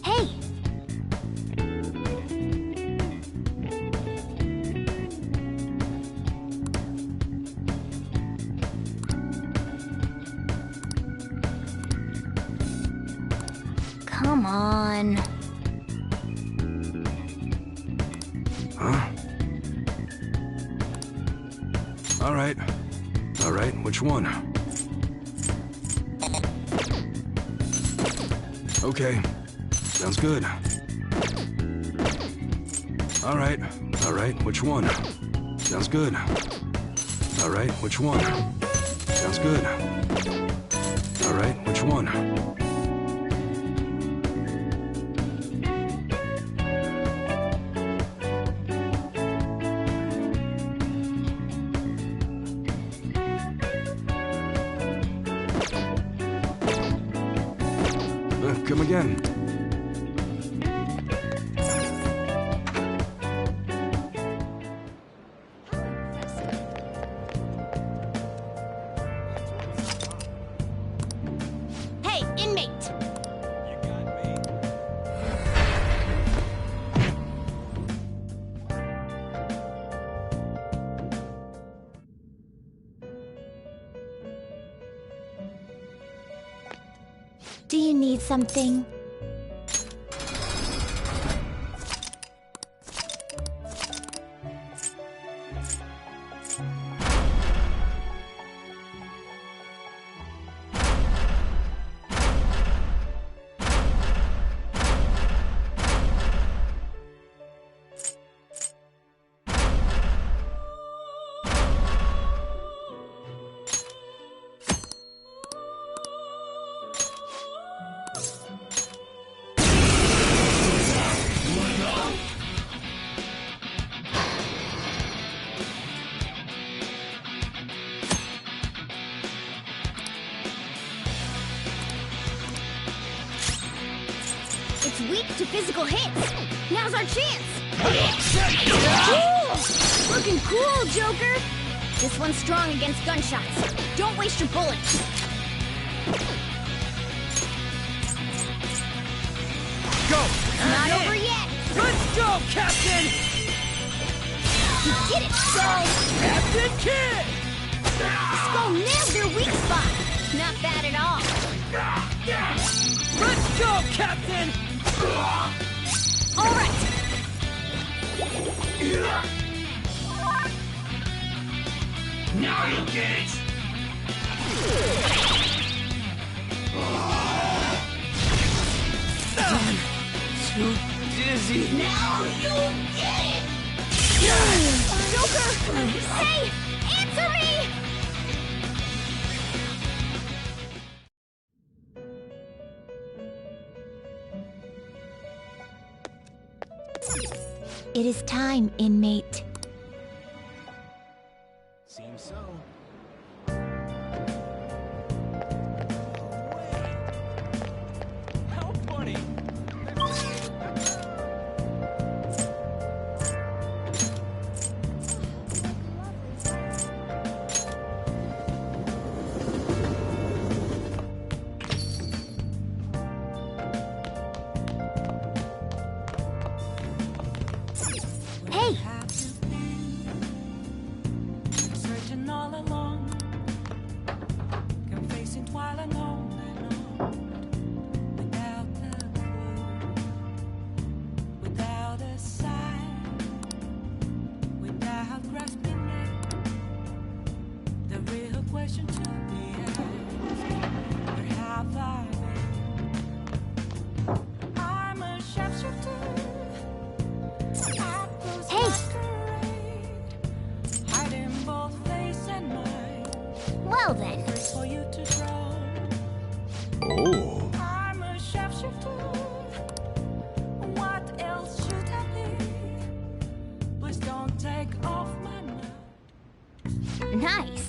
Hey! Come on. Huh? All right. All right, which one? Okay. Sounds good. All right. All right, which one? Sounds good. All right, which one? Sounds good. All right, which one? Come again. Hey, inmate! Do you need something? It's weak to physical hits. Now's our chance. Cool! Looking cool, Joker. This one's strong against gunshots. Don't waste your bullets. Go! It's not over yet. Let's go, Captain! You did it, Skull! Captain Kid! Skull nailed their weak spot. Not bad at all. Let's go, Captain! All right. Now you get it! I'm too dizzy. Now you get it! Joker! Hey! Answer me! It is time, inmate. Seems so. Help, buddy! Well then. For you to grow. Oh. I'm a sharpshooter. What else should I be? Please don't take off my mask. Nice.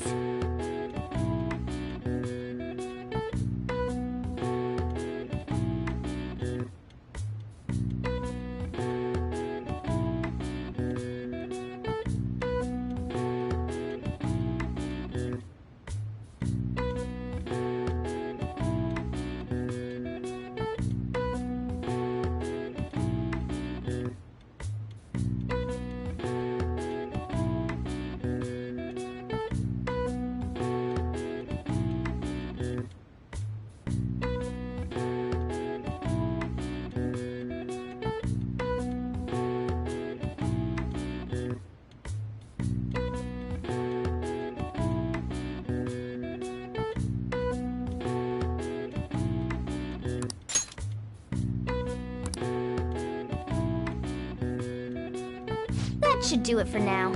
That should do it for now.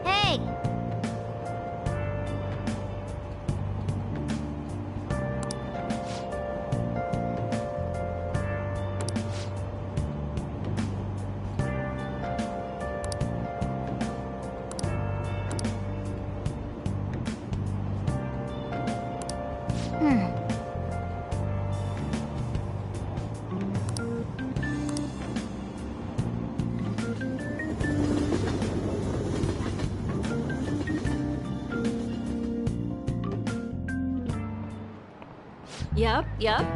Hey! Yep.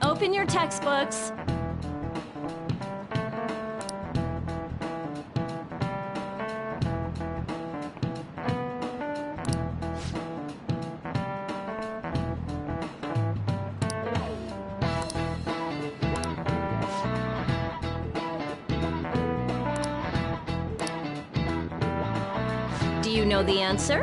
Open your textbooks. Do you know the answer?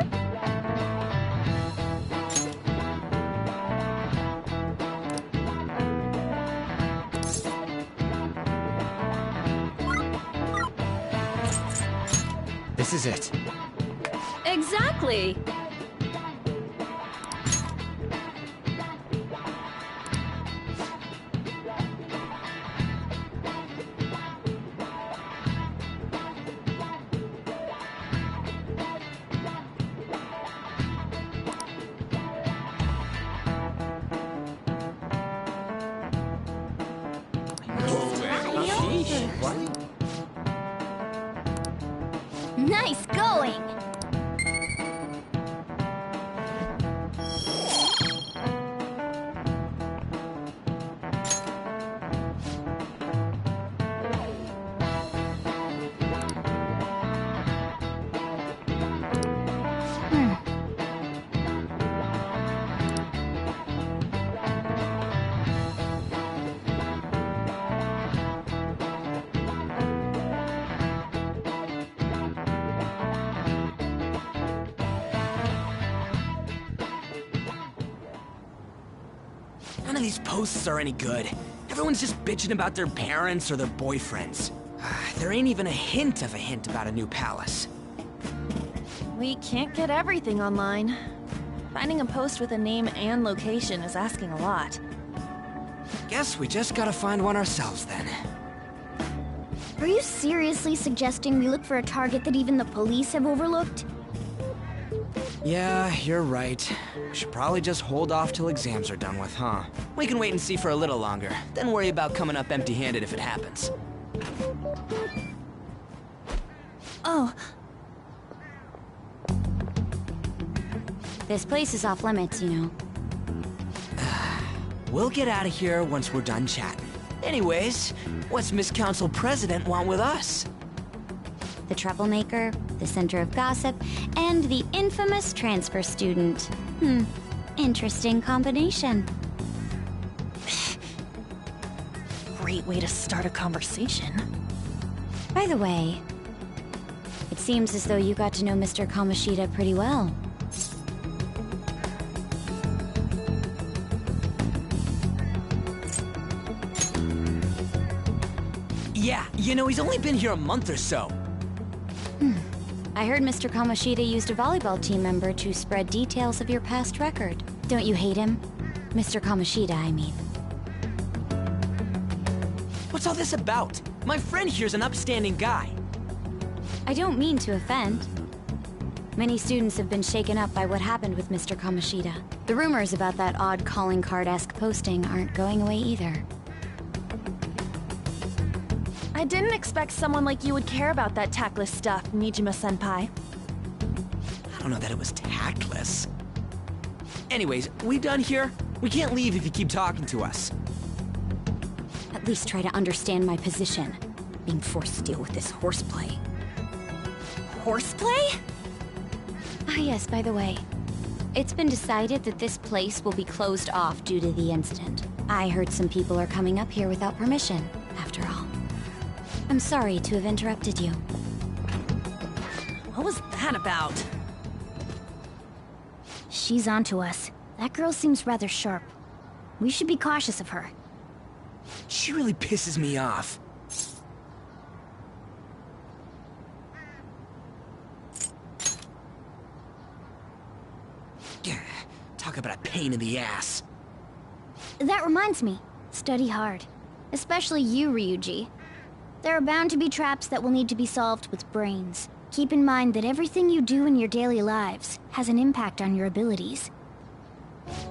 This is it. Exactly. Nice going! None of these posts are any good. Everyone's just bitching about their parents or their boyfriends. There ain't even a hint about a new palace. We can't get everything online. Finding a post with a name and location is asking a lot. Guess we just gotta find one ourselves then. Are you seriously suggesting we look for a target that even the police have overlooked? Yeah, you're right. We should probably just hold off till exams are done with, huh? We can wait and see for a little longer, then worry about coming up empty-handed if it happens. Oh. This place is off limits, you know. We'll get out of here once we're done chatting. Anyways, what's Miss Council President want with us? The troublemaker, the center of gossip, and the infamous transfer student. Interesting combination. Great way to start a conversation. By the way, it seems as though you got to know Mr. Kamoshida pretty well. Yeah, you know, he's only been here a month or so. I heard Mr. Kamoshida used a volleyball team member to spread details of your past record. Don't you hate him? Mr. Kamoshida, I mean. What's all this about? My friend here's an upstanding guy. I don't mean to offend. Many students have been shaken up by what happened with Mr. Kamoshida. The rumors about that odd calling card-esque posting aren't going away either. I didn't expect someone like you would care about that tactless stuff, Nijima-senpai. I don't know that it was tactless. Anyways, we done here? We can't leave if you keep talking to us. At least try to understand my position. Being forced to deal with this horseplay. Horseplay? Ah yes, by the way. It's been decided that this place will be closed off due to the incident. I heard some people are coming up here without permission, after all. I'm sorry to have interrupted you. What was that about? She's onto us. That girl seems rather sharp. We should be cautious of her. She really pisses me off. Talk about a pain in the ass. That reminds me. Study hard. Especially you, Ryuji. There are bound to be traps that will need to be solved with brains. Keep in mind that everything you do in your daily lives has an impact on your abilities.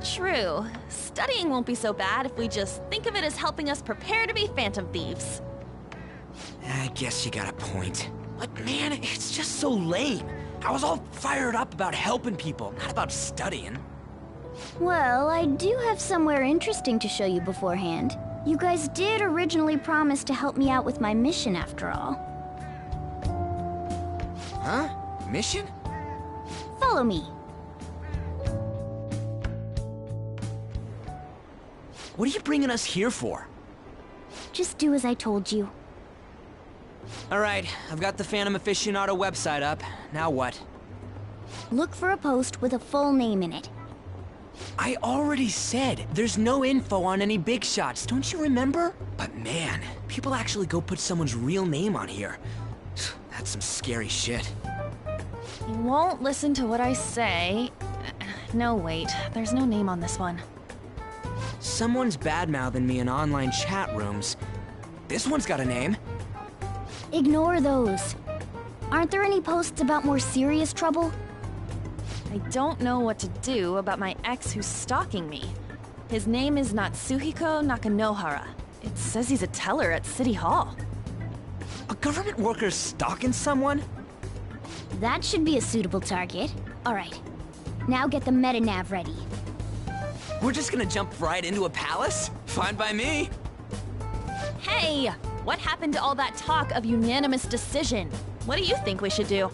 True. Studying won't be so bad if we just think of it as helping us prepare to be Phantom Thieves. I guess you got a point. But man, it's just so lame. I was all fired up about helping people, not about studying. Well, I do have somewhere interesting to show you beforehand. You guys did originally promise to help me out with my mission after all. Huh? Mission? Follow me. What are you bringing us here for? Just do as I told you. Alright, I've got the Phantom Aficionado website up. Now what? Look for a post with a full name in it. I already said there's no info on any big shots, don't you remember? But man, people actually go put someone's real name on here. That's some scary shit. You won't listen to what I say. No, wait. There's no name on this one. Someone's bad-mouthing me in online chat rooms. This one's got a name. Ignore those. Aren't there any posts about more serious trouble? I don't know what to do about my ex who's stalking me. His name is Natsuhiko Nakanohara. It says he's a teller at City Hall. A government worker stalking someone? That should be a suitable target. Alright. Now get the meta-nav ready. We're just gonna jump right into a palace? Fine by me. Hey! What happened to all that talk of unanimous decision? What do you think we should do?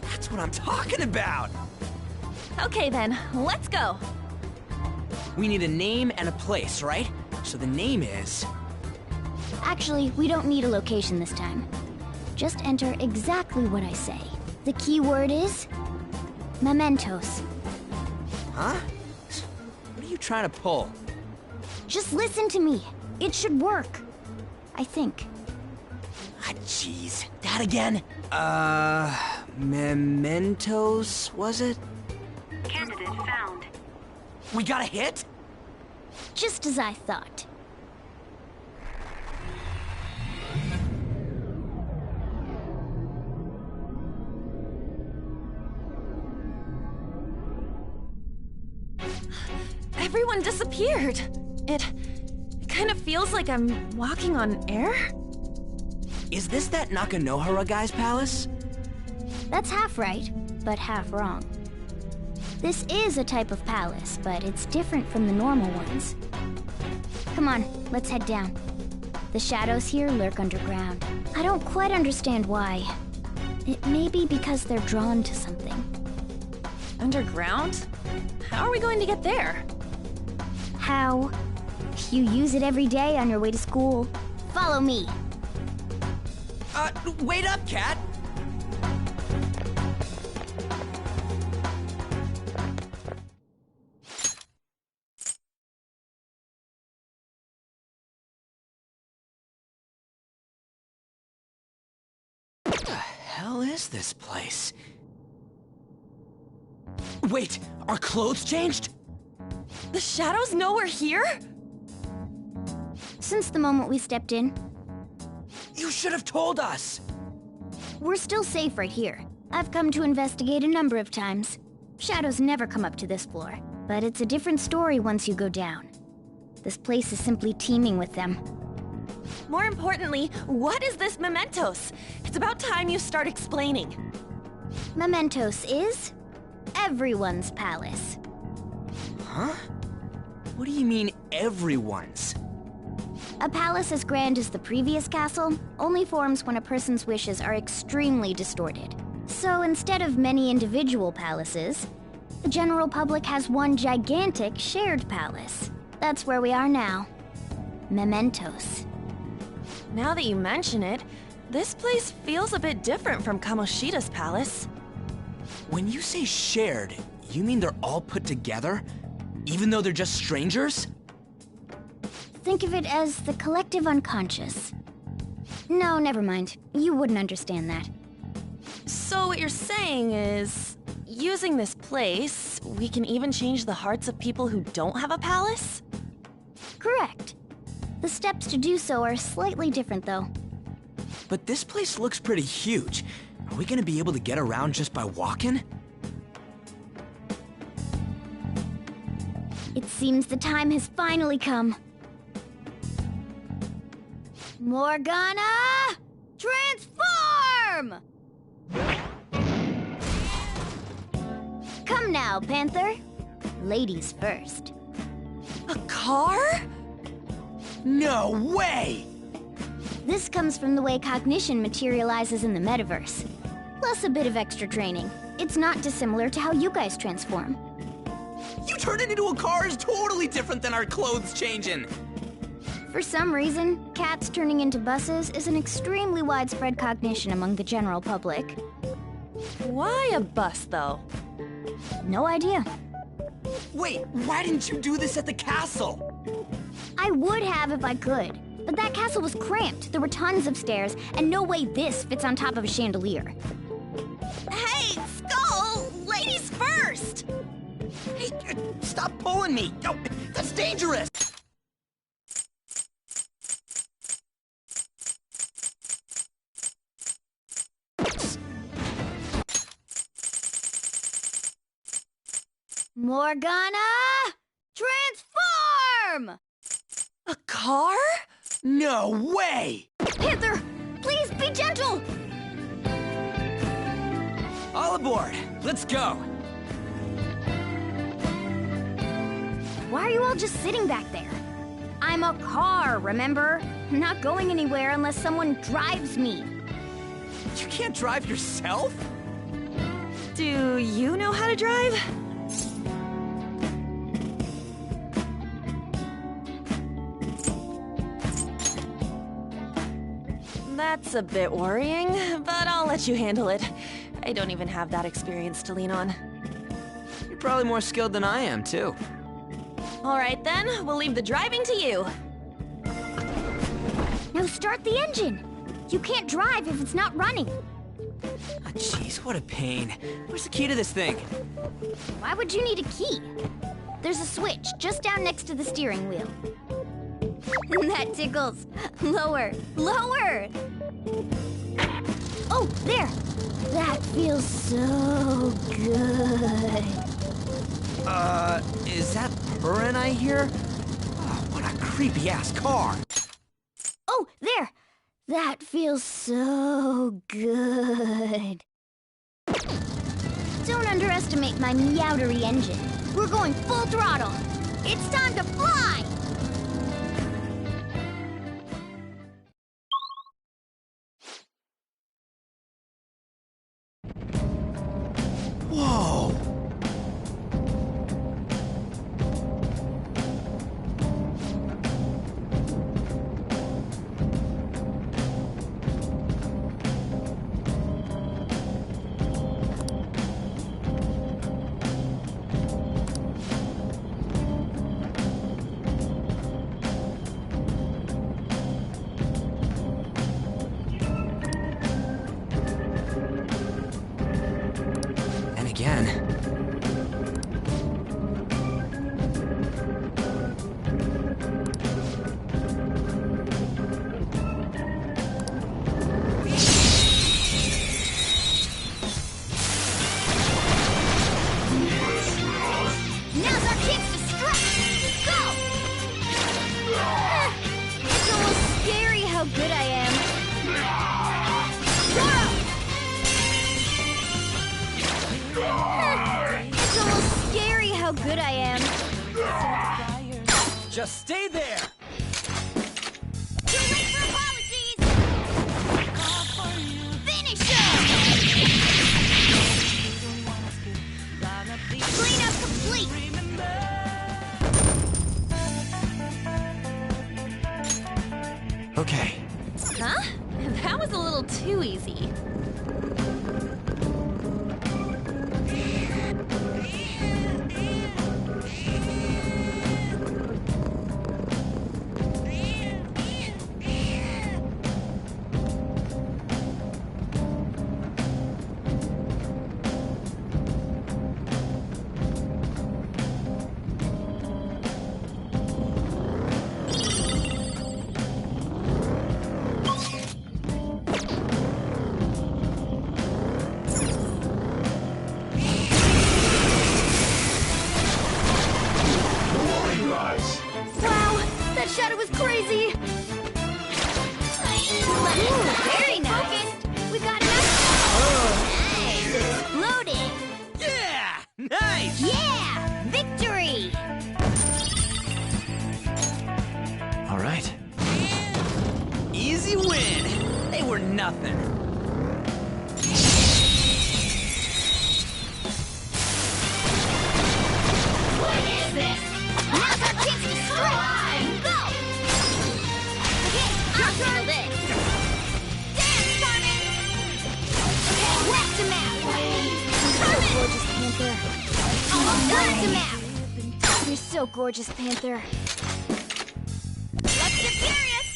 That's what I'm talking about! Okay then, let's go! We need a name and a place, right? So the name is... Actually, we don't need a location this time. Just enter exactly what I say. The key word is... Mementoes. Huh? What are you trying to pull? Just listen to me. It should work. I think. Ah, jeez. That again? Mementoes, was it? Candidate found. We got a hit? Just as I thought. Everyone disappeared. It kind of feels like I'm walking on air. Is this that Nakanohara guy's palace? That's half right, but half wrong. This is a type of palace, but it's different from the normal ones. Come on, let's head down. The shadows here lurk underground. I don't quite understand why. It may be because they're drawn to something. Underground? How are we going to get there? How? You use it every day on your way to school. Follow me. Wait up, Cat! What the hell is this place? Wait, our clothes changed? The shadows know we're here? Since the moment we stepped in, You should have told us! we're still safe right here. I've come to investigate a number of times. Shadows never come up to this floor, but it's a different story once you go down. This place is simply teeming with them. More importantly, what is this Mementoes? It's about time you start explaining. Mementoes is everyone's palace. Huh? What do you mean, everyone's? A palace as grand as the previous castle only forms when a person's wishes are extremely distorted. So instead of many individual palaces, the general public has one gigantic shared palace. That's where we are now. Mementoes. Now that you mention it, this place feels a bit different from Kamoshida's palace. When you say shared, you mean they're all put together? Even though they're just strangers? Think of it as the collective unconscious. No, never mind. You wouldn't understand that. So what you're saying is, using this place, we can even change the hearts of people who don't have a palace? Correct. The steps to do so are slightly different, though. But this place looks pretty huge. Are we gonna be able to get around just by walking? It seems the time has finally come. Morgana! Transform! Come now, Panther. Ladies first. A car? No way! This comes from the way cognition materializes in the metaverse. Plus a bit of extra training. It's not dissimilar to how you guys transform. You turning into a car is totally different than our clothes changing! For some reason, cats turning into buses is an extremely widespread cognition among the general public. Why a bus, though? No idea. Wait, why didn't you do this at the castle? I would have if I could, but that castle was cramped. There were tons of stairs, and no way this fits on top of a chandelier. Hey, Skull! Ladies first! Hey, stop pulling me! Oh, that's dangerous! Morgana! Transform! A car? No way! Panther, please be gentle! All aboard! Let's go! Why are you all just sitting back there? I'm a car, remember? I'm not going anywhere unless someone drives me. You can't drive yourself? Do you know how to drive? That's a bit worrying, but I'll let you handle it. I don't even have that experience to lean on. You're probably more skilled than I am, too. All right then, we'll leave the driving to you. Now start the engine. You can't drive if it's not running. Ah, jeez, what a pain. Where's the key to this thing? Why would you need a key? There's a switch just down next to the steering wheel. That tickles. Lower, lower! Oh, there! That feels so good. Is that purring I hear? Oh, what a creepy-ass car! Oh, there! That feels so good. Don't underestimate my meowdery engine. We're going full throttle. It's time to fly! again. Now's our chance to strike! Go! It's almost scary how good I am. It's almost scary how good I am. Just stay there! Too late for apologies! Finish him! Cleanup complete! Okay. Huh? That was a little too easy. Wow, that shadow was crazy! Very nice! We got enough! Nice! Exploded! Yeah! Nice! Yeah! Victory! All right. Easy win! They were nothing. What is this? Now's our chance to strike! Go! Okay, I'll handle this! Dance, Carmen! Okay, left him out! Carmen! Gorgeous Panther. Almost left him out! You're so gorgeous, Panther. Let's get furious!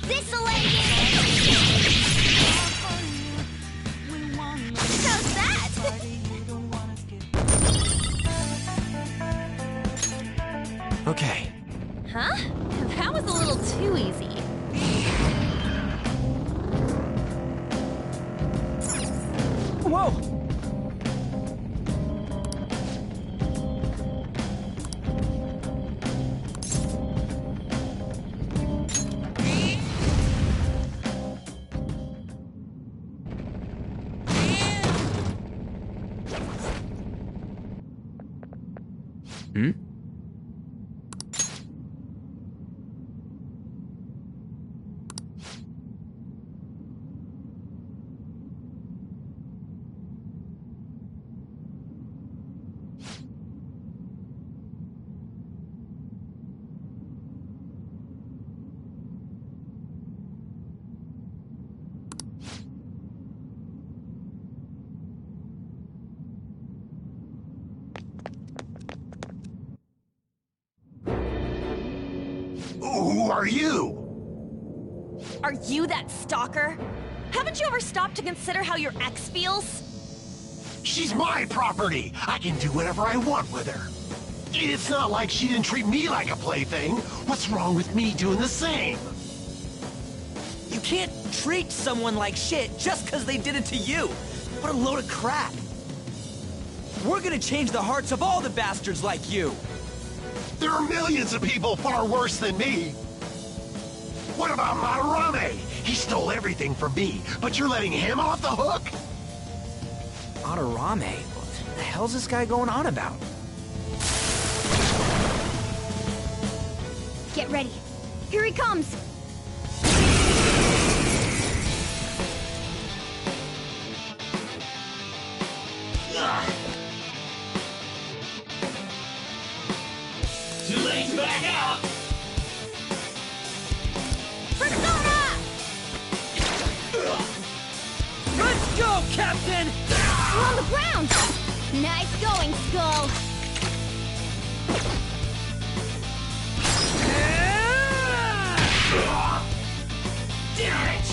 This'll end it! How's that? Okay. Huh? That was a little too easy. Whoa! Hmm? Who are you? Are you that stalker? Haven't you ever stopped to consider how your ex feels? She's my property. I can do whatever I want with her. It's not like she didn't treat me like a plaything. What's wrong with me doing the same? You can't treat someone like shit just because they did it to you. What a load of crap. We're gonna change the hearts of all the bastards like you. There are millions of people far worse than me. What about Madarame? He stole everything from me, but you're letting him off the hook? Madarame? What the hell's this guy going on about? Get ready. Here he comes! Too late to back out! Persona! Let's go, Captain! We're on the ground! Nice going, Skull! Damn it!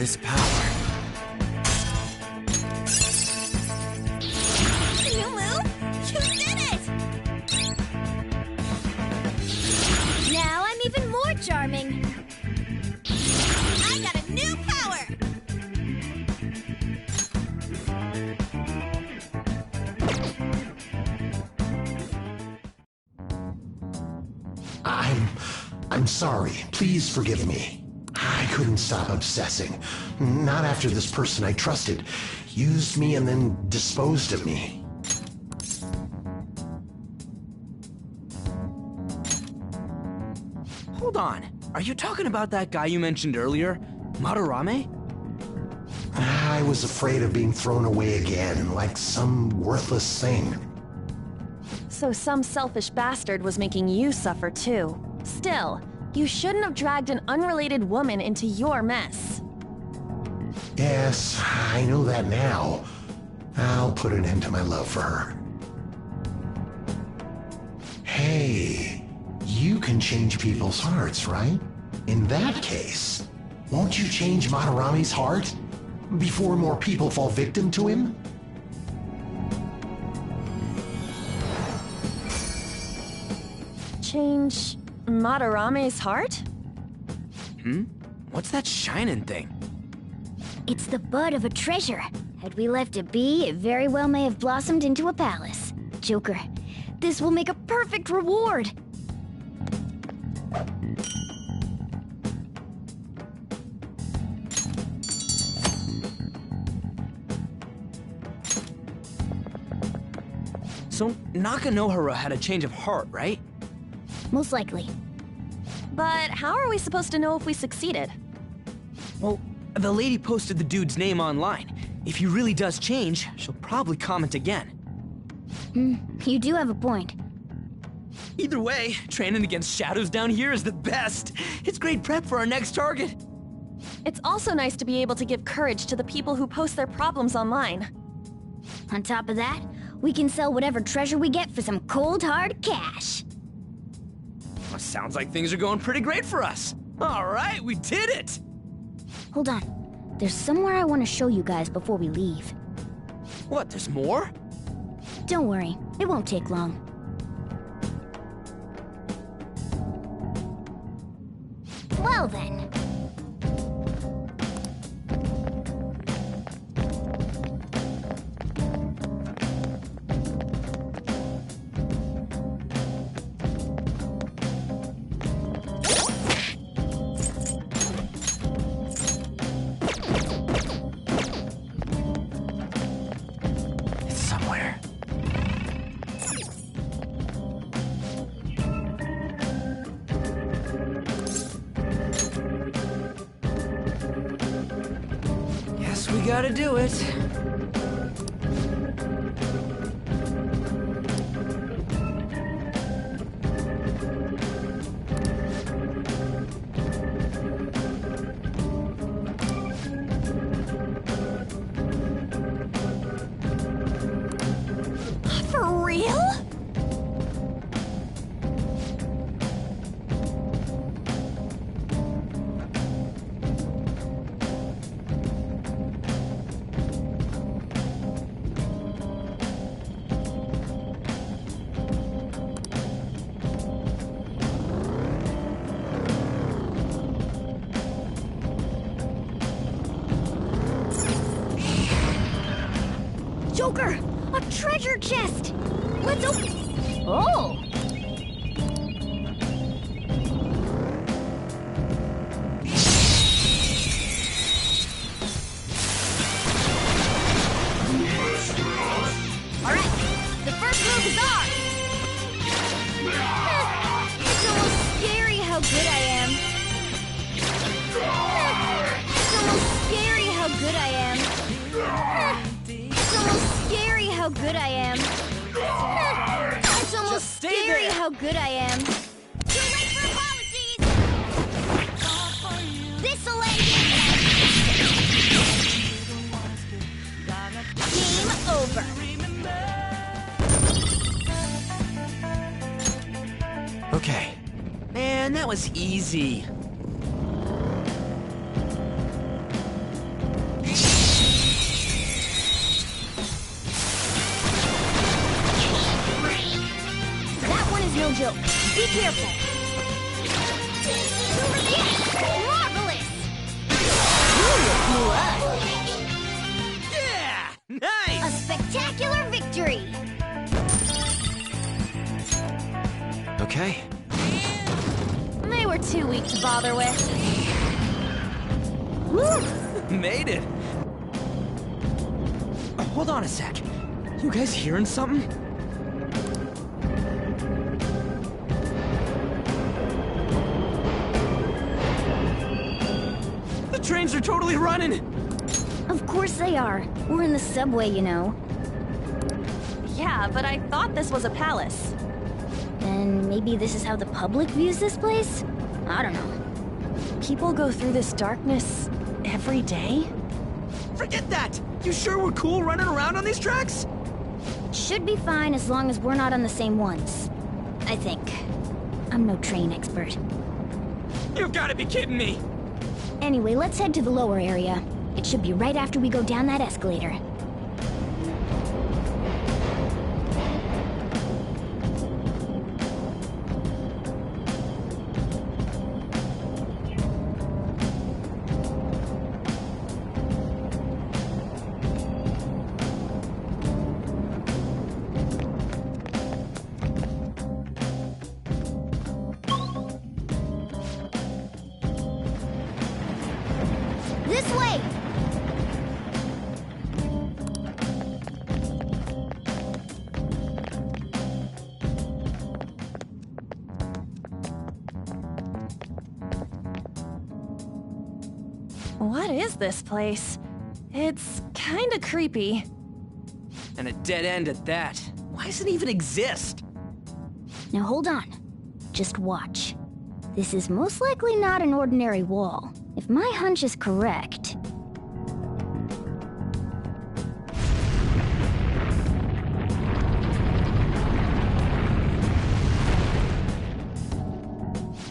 this power. New move? You did it! Now I'm even more charming. I got a new power! I'm sorry. Please forgive me. I couldn't stop obsessing. Not after this person I trusted used me and then disposed of me. Hold on. Are you talking about that guy you mentioned earlier? Madarame? I was afraid of being thrown away again, like some worthless thing. So some selfish bastard was making you suffer too. Still, you shouldn't have dragged an unrelated woman into your mess. Yes, I know that now. I'll put an end to my love for her. Hey, you can change people's hearts, right? In that case, won't you change Madarame's heart before more people fall victim to him? Change Madarame's heart? What's that shining thing? It's the bud of a treasure. Had we left it be, it very well may have blossomed into a palace. Joker, this will make a perfect reward. So Nakanohara had a change of heart, right? Most likely. But how are we supposed to know if we succeeded? Well, the lady posted the dude's name online. If he really does change, she'll probably comment again. You do have a point. Either way, training against shadows down here is the best. It's great prep for our next target. It's also nice to be able to give courage to the people who post their problems online. On top of that, we can sell whatever treasure we get for some cold hard cash. Well, sounds like things are going pretty great for us. All right, we did it! Hold on. There's somewhere I want to show you guys before we leave. What, there's more? Don't worry, it won't take long. Well then. It's somewhere. Guess we gotta do it. For real? Joker! A treasure chest! Let's open... Oh! Alright, the first move is ours! It's almost scary how good I am. It's almost scary how good I am. It's almost scary how good I am. It's almost scary how good I am. Too late for apologies! This'll end it! Game over. Okay. Man, that was easy. careful! Marvelous! Yeah! Nice! A spectacular victory! Okay. They were too weak to bother with. Made it! Hold on a sec. You guys hearing something? The trains are totally running! Of course they are. We're in the subway, you know. Yeah, but I thought this was a palace. Then maybe this is how the public views this place? I don't know. People go through this darkness every day? Forget that! You sure we're cool running around on these tracks? Should be fine as long as we're not on the same ones. I think. I'm no train expert. You've gotta be kidding me! Anyway, let's head to the lower area. It should be right after we go down that escalator. This way! What is this place? It's kinda creepy. And a dead end at that. Why does it even exist? Now hold on. Just watch. This is most likely not an ordinary wall. If my hunch is correct...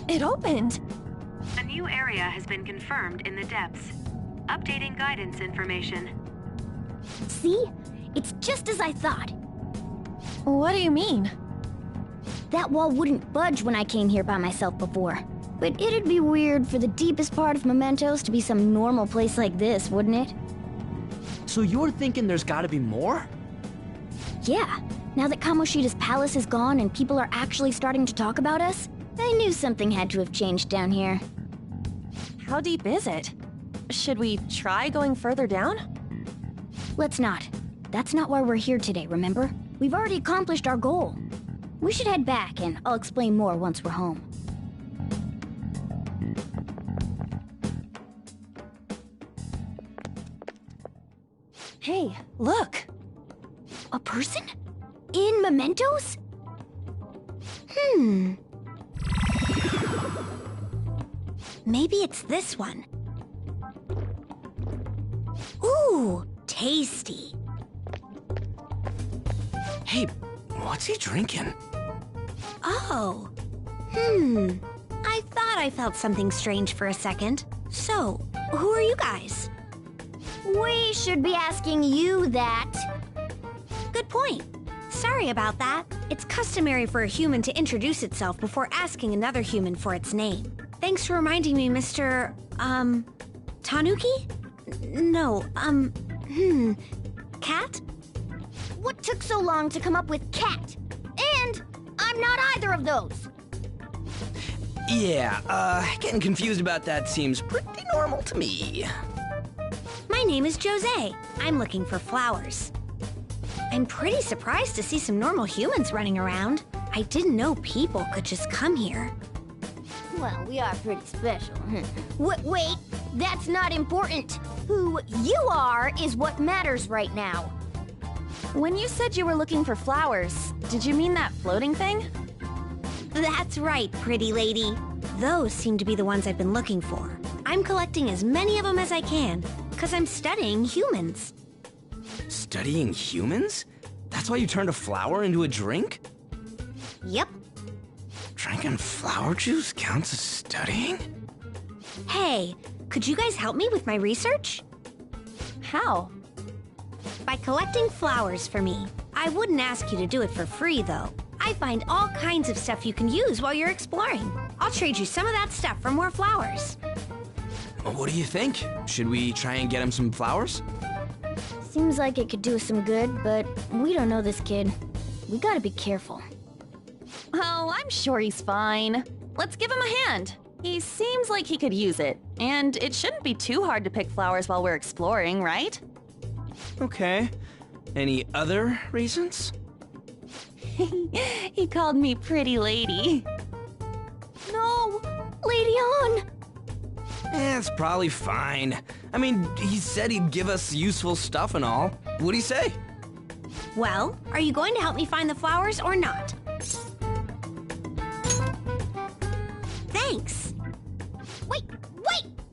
It opened! A new area has been confirmed in the depths. Updating guidance information. See? It's just as I thought. What do you mean? That wall wouldn't budge when I came here by myself before. But it'd be weird for the deepest part of Mementoes to be some normal place like this, wouldn't it? So you're thinking there's gotta be more? Yeah. Now that Kamoshida's palace is gone and people are actually starting to talk about us, I knew something had to have changed down here. How deep is it? Should we try going further down? Let's not. That's not why we're here today, remember? We've already accomplished our goal. We should head back, and I'll explain more once we're home. Hey, look! A person? In Mementoes? Maybe it's this one. Ooh, tasty. Hey, what's he drinking? Oh. I thought I felt something strange for a second. So, who are you guys? We should be asking you that. Good point. Sorry about that. It's customary for a human to introduce itself before asking another human for its name. Thanks for reminding me, Mr. Tanuki? No, Cat? What took so long to come up with cat? And I'm not either of those. Yeah, getting confused about that seems pretty normal to me. My name is Jose. I'm looking for flowers. I'm pretty surprised to see some normal humans running around. I didn't know people could just come here. Well, we are pretty special. Wait, that's not important. Who you are is what matters right now. When you said you were looking for flowers, did you mean that floating thing? That's right, pretty lady. Those seem to be the ones I've been looking for. I'm collecting as many of them as I can, because I'm studying humans. Studying humans? That's why you turned a flower into a drink? Yep. Drinking flower juice counts as studying? Hey, could you guys help me with my research? How? By collecting flowers for me. I wouldn't ask you to do it for free, though. I find all kinds of stuff you can use while you're exploring. I'll trade you some of that stuff for more flowers. Well, what do you think? Should we try and get him some flowers? Seems like it could do us some good, but we don't know this kid. We gotta be careful. Oh, I'm sure he's fine. Let's give him a hand. He seems like he could use it, and it shouldn't be too hard to pick flowers while we're exploring, right? Okay. Any other reasons? He called me pretty lady. No! Lady On! It's probably fine. I mean, he said he'd give us useful stuff and all. What'd he say? Well, are you going to help me find the flowers or not? Thanks. Wait!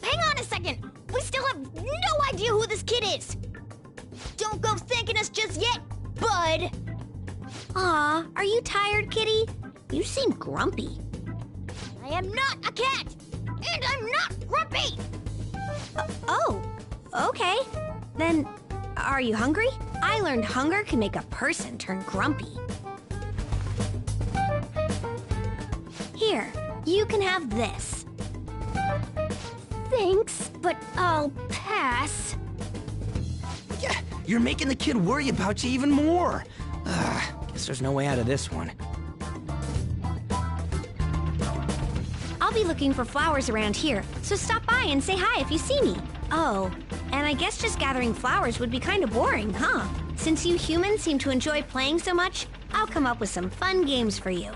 Hang on a second! We still have no idea who this kid is! Don't go thanking us just yet, bud! Aw, are you tired, kitty? You seem grumpy. I am not a cat! And I'm not grumpy! Oh, okay. Then, are you hungry? I learned hunger can make a person turn grumpy. Here, you can have this. Thanks, but I'll pass. Yeah, you're making the kid worry about you even more. Guess there's no way out of this one. I'll be looking for flowers around here, so stop by and say hi if you see me. Oh, and I guess just gathering flowers would be kind of boring, huh? Since you humans seem to enjoy playing so much, I'll come up with some fun games for you.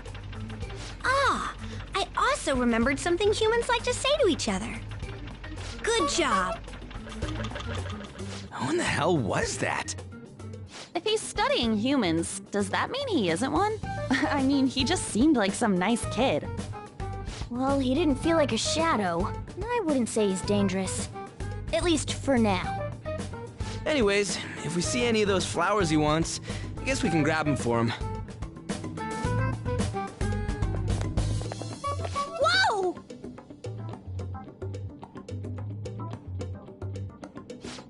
Ah, I also remembered something humans like to say to each other. Good job. Who in the hell was that? If he's studying humans, does that mean he isn't one? I mean, he just seemed like some nice kid. Well, he didn't feel like a shadow. I wouldn't say he's dangerous. At least for now. Anyways, if we see any of those flowers he wants, I guess we can grab them for him. Whoa!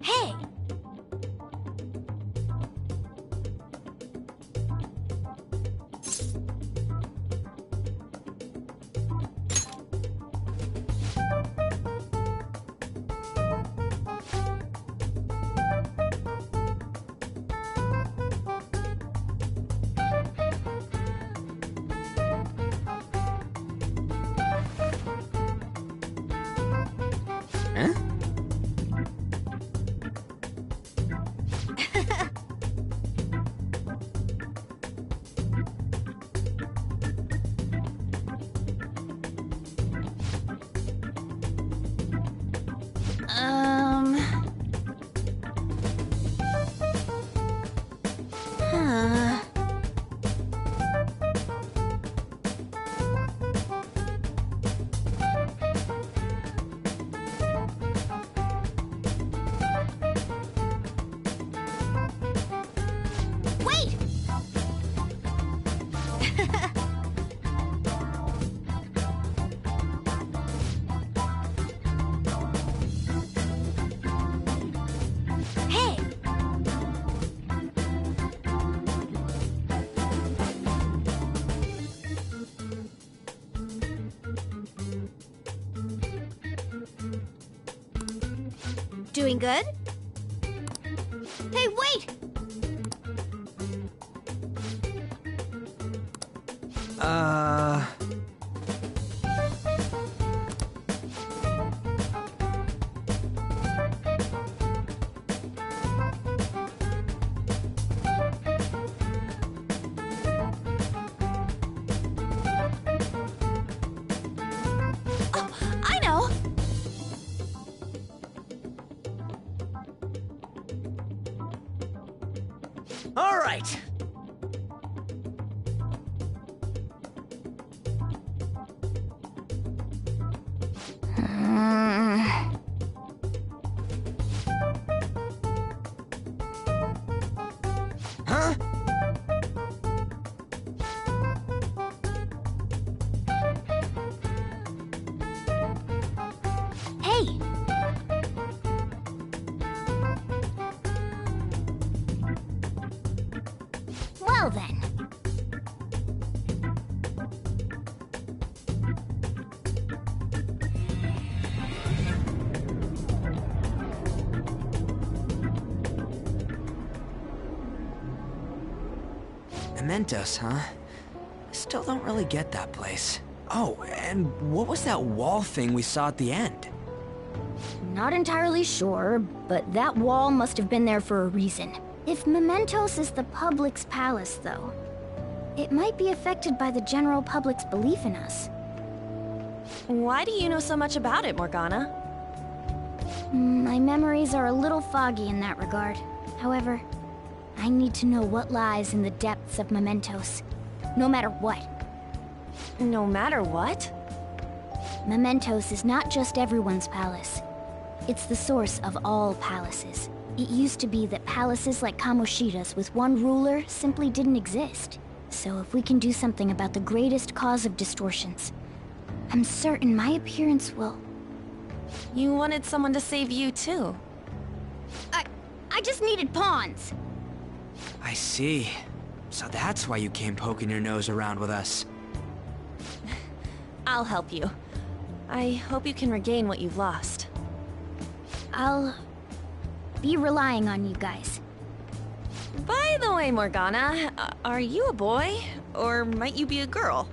Hey! Huh? Huh. Wait! Hey! Doing good? Hey, wait! Oh, I know! All right. Huh? Hey! Well then. Mementoes, huh? Still don't really get that place. Oh, and what was that wall thing we saw at the end? Not entirely sure, but that wall must have been there for a reason. If Mementoes is the public's palace, though, it might be affected by the general public's belief in us. Why do you know so much about it, Morgana? My memories are a little foggy in that regard. However, I need to know what lies in the depths of Mementoes, no matter what. No matter what? Mementoes is not just everyone's palace. It's the source of all palaces. It used to be that palaces like Kamoshida's with one ruler simply didn't exist. So if we can do something about the greatest cause of distortions, I'm certain my appearance will... You wanted someone to save you, too. I just needed pawns. I see. So that's why you came poking your nose around with us. I'll help you. I hope you can regain what you've lost. I'll be relying on you guys. By the way, Morgana, are you a boy? Or might you be a girl?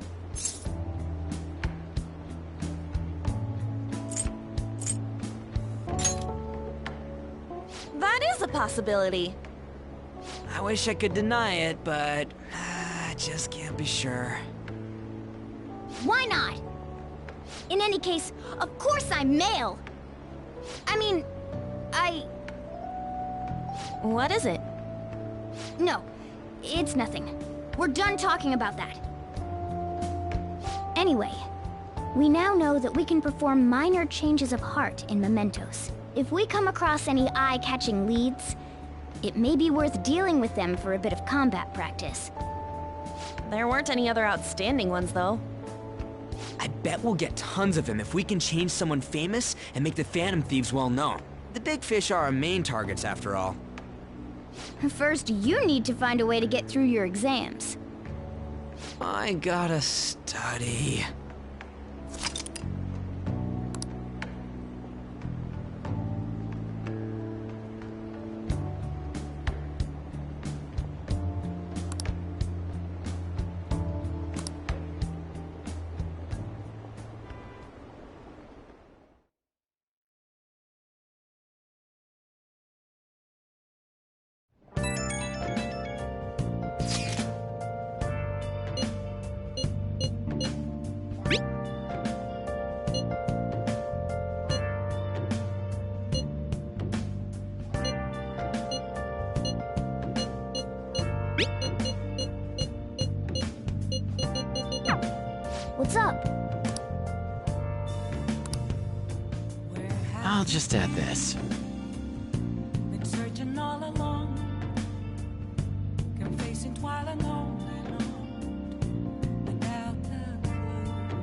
That is a possibility. I wish I could deny it, but I just can't be sure. Why not? In any case, of course I'm male. I mean, What is it? No, it's nothing. We're done talking about that. Anyway, we now know that we can perform minor changes of heart in Mementoes. If we come across any eye-catching leads, it may be worth dealing with them for a bit of combat practice. There weren't any other outstanding ones, though. I bet we'll get tons of them if we can change someone famous and make the Phantom Thieves well known. The big fish are our main targets, after all. First, you need to find a way to get through your exams. I gotta study. What's up? I'll just add this. Been searching all along, confessing while alone and on, without a clue,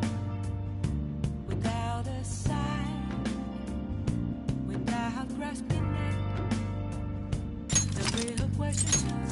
without a sign, without grasping it. The real question